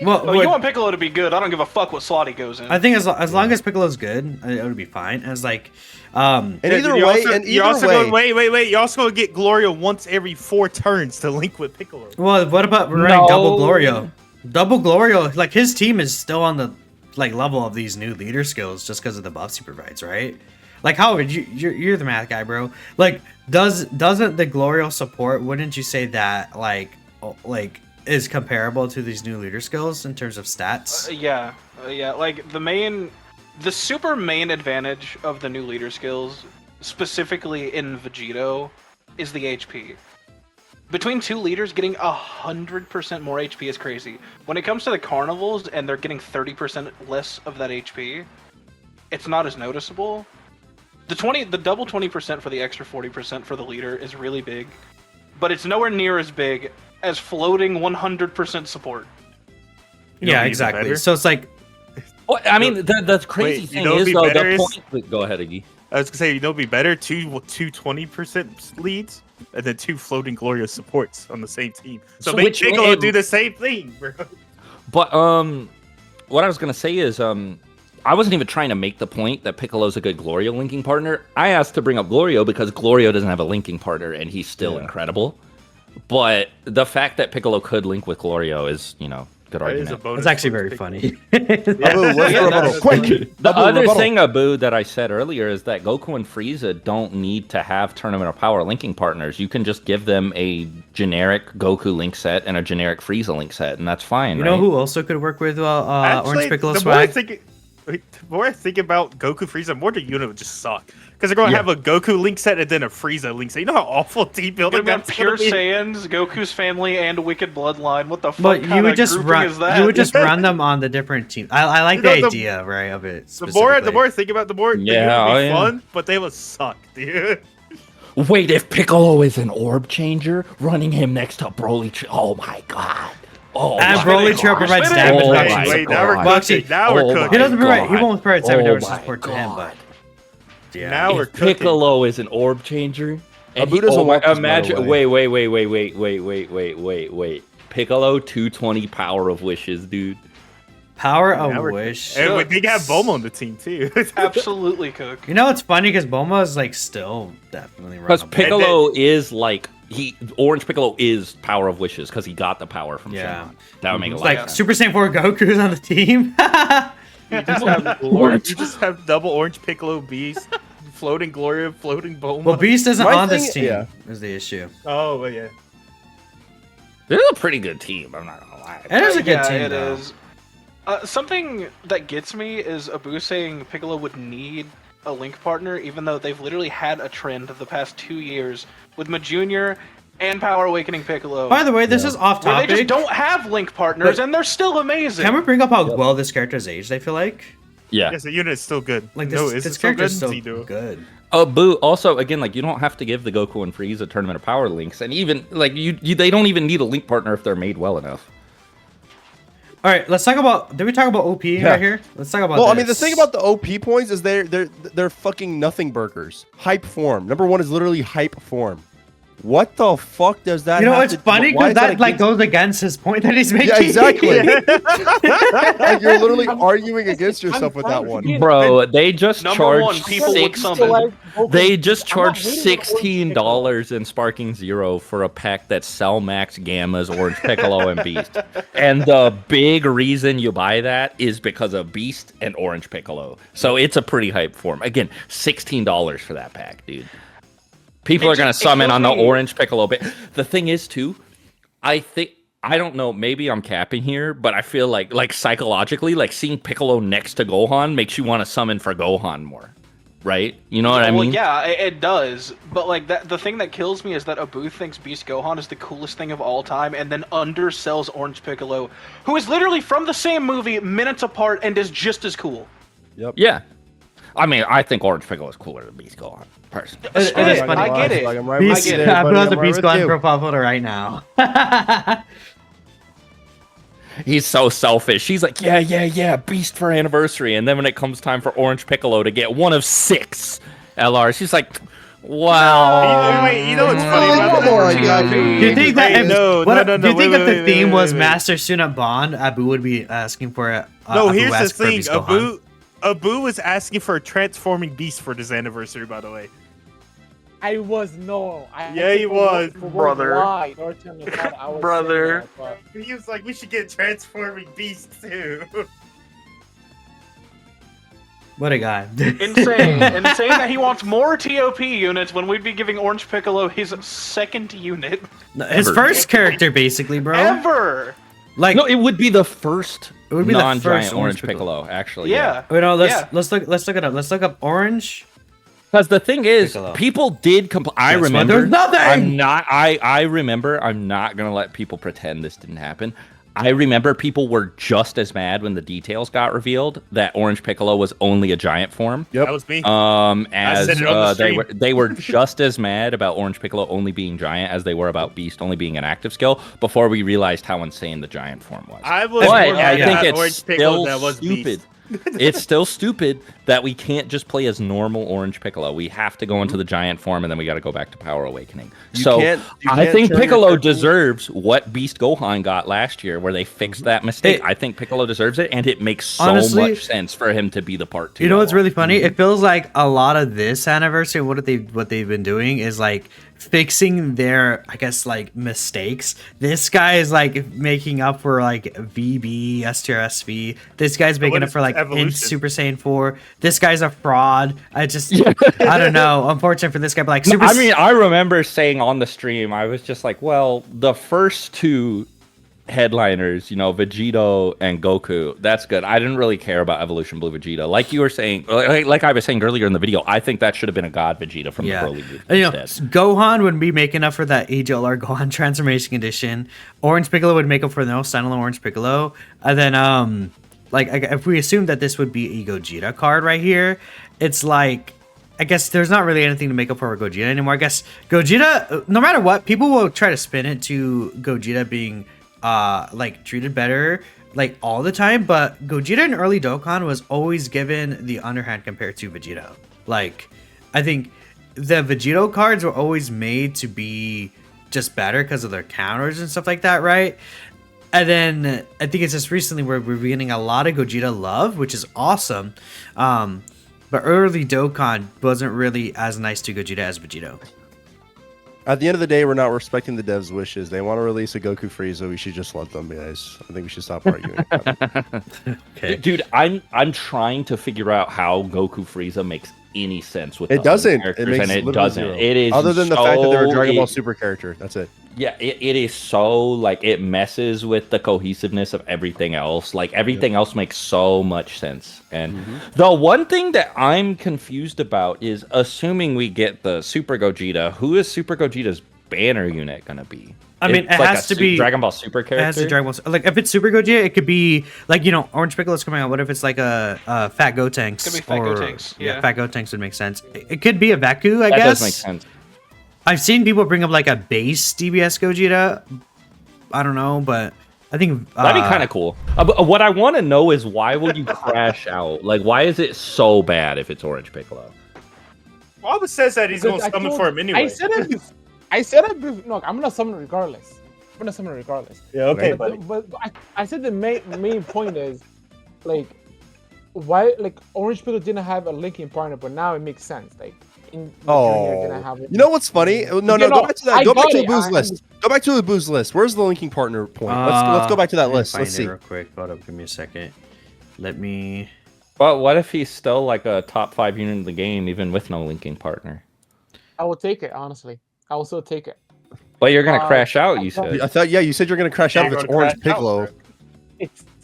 Well, Oh, you want Piccolo to be good. I don't give a fuck what slot he goes in. I think as long as Piccolo's good, it would be fine. As like, And either You're way, also- and you're either also way, going, wait. You're also going to get Glorio once every 4 turns to link with Piccolo. well, what about running double No. Glorio? Double Glorio, like his team is still on the like level of these new leader skills just because of the buffs he provides, right? Like, Halvard, you're the math guy, bro. Like, doesn't the Glorio support? Wouldn't you say that like is comparable to these new leader skills in terms of stats? Yeah. Like the super main advantage of the new leader skills, specifically in Vegito, is the HP. Between 2 leaders, getting 100% more HP is crazy. When it comes to the Carnivals and they're getting 30% less of that HP, it's not as noticeable. The double 20% for the extra 40% for the leader is really big, but it's nowhere near as big as floating 100% support. You know Yeah, what'd be exactly. better? So it's like, Well, I mean, the crazy Wait, you thing know what'd is be though better the is- point. Go ahead, Iggy. I was going to say, you know, it'd be better 2 20% leads and then 2 floating Glorio supports on the same team. So So make which- Piccolo do the same thing, bro. But what I was gonna say is I wasn't even trying to make the point that Piccolo's a good Glorio linking partner. I asked to bring up Glorio because Glorio doesn't have a linking partner and he's still incredible. But the fact that Piccolo could link with Glorio is, good That is a argument. bonus it's actually for very Piccolo. funny. Abu, what's Yeah, the rebuttal? that's- Quick! The Abu, other rebuttal. thing, Abu, that I said earlier is that Goku and Frieza don't need to have Tournament of Power linking partners. You can just give them a generic Goku link set and a generic Frieza link set, and that's fine, You right? know who also could work with Actually, Orange Piccolo the more I swag? the more I think about Goku Frieza, more the unit would just suck. Because they're going to have a Goku link set and then a Frieza link set. You know how awful team building Gonna be that's Pure gonna be? Saiyans, Goku's family, and Wicked Bloodline. What the fuck But you kind would of just grouping run. is that? You would just run them on the different teams. I like You know, the the- idea, right, of it. The more specifically. I think about it, the more Yeah, it would oh, be yeah. fun, but they would suck, dude. Wait, if Piccolo is an orb changer, running him next to Broly, oh my god. Oh, And my Broly God. Trail provides Spin it. damage Oh reduction my support. Wait, now we're God. Well, cooking. actually, Now we're Oh cooking. he doesn't provide. He God. won't provide Oh damage my support to him, but God. yeah. Now we're If cooking. Piccolo is an orb changer, and Abu doesn't want this, by the imagine. way. Wait. Piccolo 220 power of wishes, dude. Power Now of we're- wish. And we think have Bomo on the team too. Absolutely cook. You know, it's funny because Bulma is like still definitely Because runnable. Piccolo is like Orange Piccolo is power of wishes because he got the power from Yeah. Shenron. That would make a It's lot like of sense. Super Saiyan 4 Goku's on the team. You just have double Orange Piccolo Beast, floating Gloria, floating Bulma. well, Beast isn't My on this thing- team. yeah. Is the issue. Oh, well, yeah. They're a pretty good team. I'm not gonna lie. It is a good Yeah, team, it though. is. Something that gets me is Abu saying Piccolo would need a link partner, even though they've literally had a trend of the past 2 years with Majunior and Power Awakening Piccolo. By the way, this is off where they topic. just don't have link partners, But- and they're still amazing. Can we bring up how well this character is aged? I feel like Yeah. Yes, the unit is still good. like no, this is it still character good? is still Zeno. good. Boo. Also, again, like you don't have to give the Goku and Frieza Tournament of Power links, and even like they don't even need a link partner if they're made well enough. All right, let's talk about. Did we talk about OP right here? Let's talk about. Well, this. I mean, the thing about the OP points is they're fucking nothing burgers. Hype form. Number 1 is literally hype form. What the fuck does that? You know, have it's to, funny why because is that like against- goes against his point that he's making. Yeah, exactly. Like, you're literally arguing against yourself with that trying to one. get- Bro, they just Number one, charged people would six. summon. They just I'm not charged hating on Orange $16 Piccolo. in Sparking Zero for a pack that's Cell Max Gammas, Orange Piccolo, and Beast. And the big reason you buy that is because of Beast and Orange Piccolo. So it's a pretty hype form. Again, $16 for that pack, dude. People are going to summon on the Orange Piccolo. But the thing is, too, I don't know, maybe I'm capping here, but I feel like psychologically, like seeing Piccolo next to Gohan makes you want to summon for Gohan more. Right? You know what I mean? Well, yeah, it does. But like the thing that kills me is that Abu thinks Beast Gohan is the coolest thing of all time, and then undersells Orange Piccolo, who is literally from the same movie, minutes apart, and is just as cool. Yep. Yeah. I mean, I think Orange Piccolo is cooler than Beast Gohan, personally. It is funny. I get it. Like, I'm right Beast, with you there, I buddy. put out I'm the right Beast with Gone you. profile photo right now. He's so selfish. He's like, yeah, Beast for anniversary. And then when it comes time for Orange Piccolo to get one of 6 LRs, she's like, wow. Wait, you know what's funny about that? Do you think that if, No, what, no, do you think wait, if the wait, theme wait, was wait. Master Student Bond, Abu would be asking for a No, Abu here's the asked for thing. Beast Gohan. Abu was asking for a transforming beast for this anniversary, by the way. I was no. Yeah, he was. Brother. Brother. He was like, we should get a transforming beast too. What a guy. Insane. Insane that he wants more TOP units when we'd be giving Orange Piccolo his second unit His first character, basically, bro. ever. Like, No, it would be the first it would be the non-giant first Orange Piccolo, actually. Yeah. Wait, no, Yeah. let's look it up. Let's look up Orange. Because the thing is, Piccolo. people did complain. I Guess what? remember. There's nothing! I remember. I'm not going to let people pretend this didn't happen. I remember people were just as mad when the details got revealed that Orange Piccolo was only a giant form. That was me. As said it on the they were just as mad about Orange Piccolo only being giant as they were about Beast only being an active skill before we realized how insane the giant form was. I was But more I mad think at it's Orange Piccolo still that was stupid. Beast. It's still stupid that we can't just play as normal Orange Piccolo. We have to go into the giant form, and then we got to go back to Power Awakening. You I can't think turn your Piccolo character- deserves what Beast Gohan got last year, where they fixed that mistake. I think Piccolo deserves it, and it makes so Honestly, much sense for him to be the part 2. You know what's really funny? It feels like a lot of this anniversary, what they've been doing is like fixing their, I guess, like mistakes. This guy is like making up for like VB, STRSV. This guy's making up for like in Evolution? Super Saiyan 4. This guy's a fraud. I don't know. Unfortunate for this guy, but like Super. I mean, I remember saying on the stream, I was just like, well, the first 2 headliners, Vegeta and Goku, that's good. I didn't really care about Evolution Blue Vegeta. Like you were saying, like I was saying earlier in the video, I think that should have been a God Vegeta from the Broly movie instead. Gohan would be making up for that AGLR Gohan Transformation Edition. Orange Piccolo would make up for no standalone Orange Piccolo. And then, if we assume that this would be a Gogeta card right here, it's like, I guess there's not really anything to make up for Gogeta anymore. I guess Gogeta, no matter what, people will try to spin it to Gogeta being treated better like all the time, but Gogeta in early Dokkan was always given the underhand compared to Vegeta. Like, I think the Vegito cards were always made to be just better because of their counters and stuff like that, right? And then I think it's just recently we're getting a lot of Gogeta love, which is awesome. But early Dokkan wasn't really as nice to Gogeta as Vegito. At the end of the day, we're not respecting the devs' wishes. They want to release a Goku Frieza. We should just let them, guys. I think we should stop arguing. Okay. Dude, I'm trying to figure out how Goku Frieza makes any sense with It the doesn't. other It characters, makes and it literally doesn't. zero. It is Other than the fact that they're a Dragon Ball it- Super character. That's it. Yeah, it is so, like, it messes with the cohesiveness of everything else. Like, everything else makes so much sense. And the one thing that I'm confused about is, assuming we get the Super Gogeta, who is Super Gogeta's banner unit going to be? I mean, It's it like has a to be Dragon Ball Super character. It has to Dragon Ball. Like, if it's Super Gogeta, it could be like, Orange Piccolo's coming out. What if it's like a Fat Gotenks? Could be Fat Gotenks, yeah. Fat Gotenks would make sense. It could be a Vaku, I That guess. does make sense. I've seen people bring up like a base DBS Gogeta. I don't know, but I think That'd be kind of cool. But what I want to know is, why would you crash out? Like, why is it so bad if it's Orange Piccolo? Waba says that he's going to summon for him anyway. I said it. I said it. No, I'm gonna summon it regardless. Yeah, okay, But, I said the main point is, like, why like Orange Piccolo didn't have a linking partner, but now it makes sense. Like, in Junior didn't have it. You know what's funny? No, go back to that. Go back to Abu's list. Go back to Abu's list. Where's the linking partner point? Let's go back to that list. Let's see. Real quick. Hold up. Give me a second. Let me. But what if he's still like a top 5 unit in the game, even with no linking partner? I will take it, honestly. I will still take it. Well, you're gonna crash out, you said. I thought, you said you're gonna crash out if it's Orange Piccolo.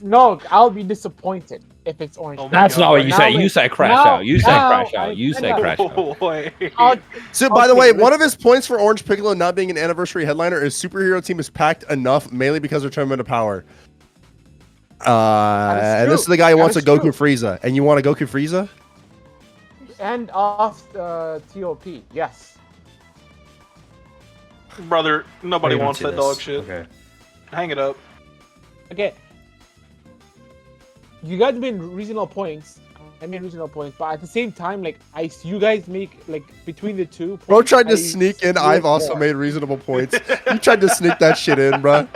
No, I'll be disappointed if it's Orange. That's not what you said. You said crash out. You said crash out. You said crash out. So, by the way, one of his points for Orange Piccolo not being an anniversary headliner is superhero team is packed enough, mainly because they're tournament of power. And this is the guy who wants a Goku Frieza. And you want a Goku Frieza? And off TOP, yes. Brother, nobody wants that dog shit. Okay. Hang it up. Okay. You guys made reasonable points. I made reasonable points, but at the same time, like you guys make like between the two. Bro tried to sneak in. I've also made reasonable points. You tried to sneak that shit in, bro.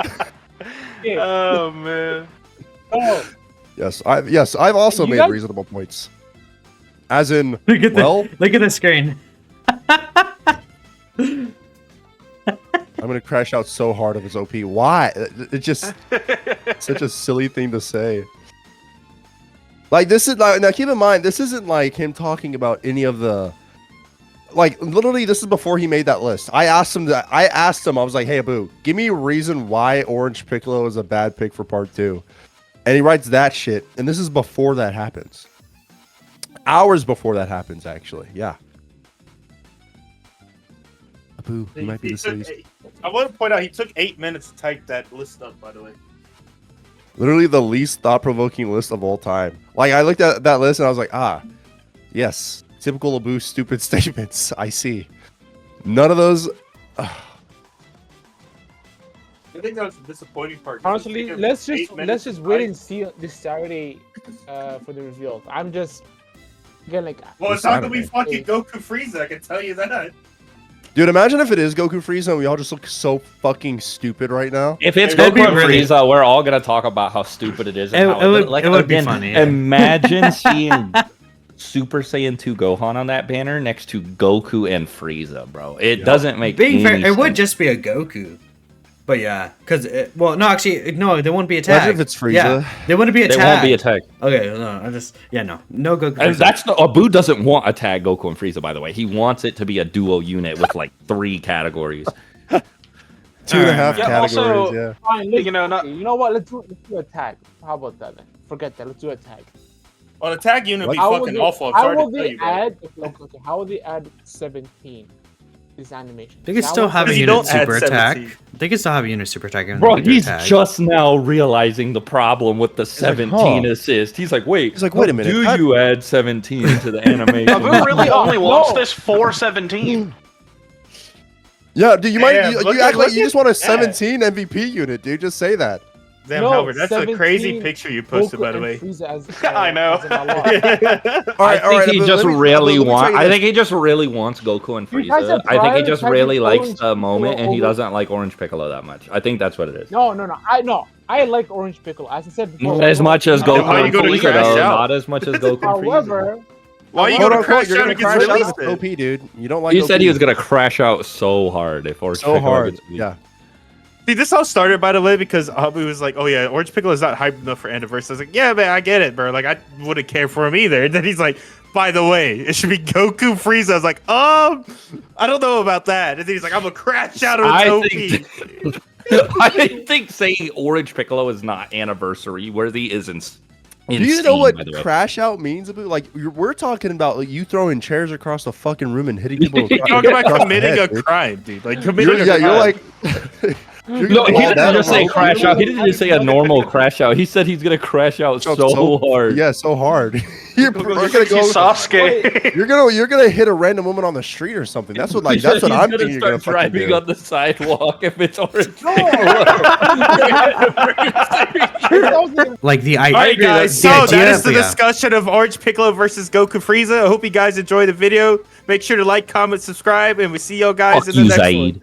Oh man. Oh. Yes, I've also made reasonable points. As in, Look at look at the screen. I'm gonna crash out so hard if it's OP. Why? It's just such a silly thing to say. Like, this is like, now keep in mind, this isn't like him talking about any of the, like, literally this is before he made that list. I asked him, I was like, hey Abu, give me a reason why Orange Piccolo is a bad pick for part 2. And he writes that shit, and this is before that happens. Hours before that happens, actually. Yeah. Abu, you might be the silliest. I want to point out he took 8 minutes to type that list up, by the way. Literally the least thought-provoking list of all time. Like, I looked at that list and I was like, yes, typical Abu stupid statements. I see. None of those. I think that was the disappointing part. Honestly, let's just wait and see this Saturday for the reveal. I'm just again like. Well, it's not gonna be fucking Goku Frieza. I can tell you that. Dude, imagine if it is Goku Frieza and we all just look so fucking stupid right now. If it's Goku and Frieza, we're all gonna talk about how stupid it is. And it would be funny. Yeah. Imagine seeing Super Saiyan 2 Gohan on that banner next to Goku and Frieza, bro. It doesn't make any sense. It would just be a Goku. But yeah, because there wouldn't be a tag. Imagine if it's Frieza. Yeah, there wouldn't be a tag. There won't be a tag. Okay, no Goku. And Abu doesn't want a tag Goku and Frieza, by the way. He wants it to be a duo unit with like 3 categories. 2.5 categories. Also, fine, you know what? Let's do a tag. How about that then? Forget that. Let's do a tag. Well, the tag unit would be fucking awful. How will they add 17? This animation. They could still have a unit super attack. They could still have a unit super attack. Bro, he's just now realizing the problem with the 17 assist. He's like, wait a minute. Do you add 17 to the animation? Abu really only wants this for 17. Yeah, dude, you act like you just want a 17 MVP unit, dude. Just say that. Damn, Halvard, that's a crazy picture you posted, by the way. I know. I think he just really wants Goku and Frieza. I think he just really likes the moment, and he doesn't like Orange Piccolo that much. I think that's what it is. No. I like Orange Piccolo. As I said before. Not as much as Goku and Frieza, though. Not as much as Goku and Frieza. However, why are you gonna crash out against released OP, dude. You don't like. He said he was gonna crash out so hard if Orange Piccolo gets beat. Yeah. See, this all started, by the way, because Abu was like, oh yeah, Orange Piccolo is not hyped enough for anniversary. I was like, yeah, man, I get it, bro. Like, I wouldn't care for him either. And then he's like, by the way, it should be Goku Frieza. I was like, I don't know about that. And then he's like, I'm gonna crash out on OP. I think saying Orange Piccolo is not anniversary worthy is insane. Do you know what crash out means? Like, we're talking about like you throwing chairs across the fucking room and hitting people. You're talking about committing a crime, dude. Like committing a crime. You're like. No, he didn't just say crash out. He didn't just say a normal crash out. He said he's gonna crash out so hard. Yeah, so hard. You're gonna go Sasuke. You're gonna hit a random woman on the street or something. That's what I'm thinking. You're gonna driving on the sidewalk if it's orange. Like the idea. All right, guys. So that is the discussion of Orange Piccolo versus Goku Frieza. I hope you guys enjoyed the video. Make sure to like, comment, subscribe, and we see y'all guys in the next one.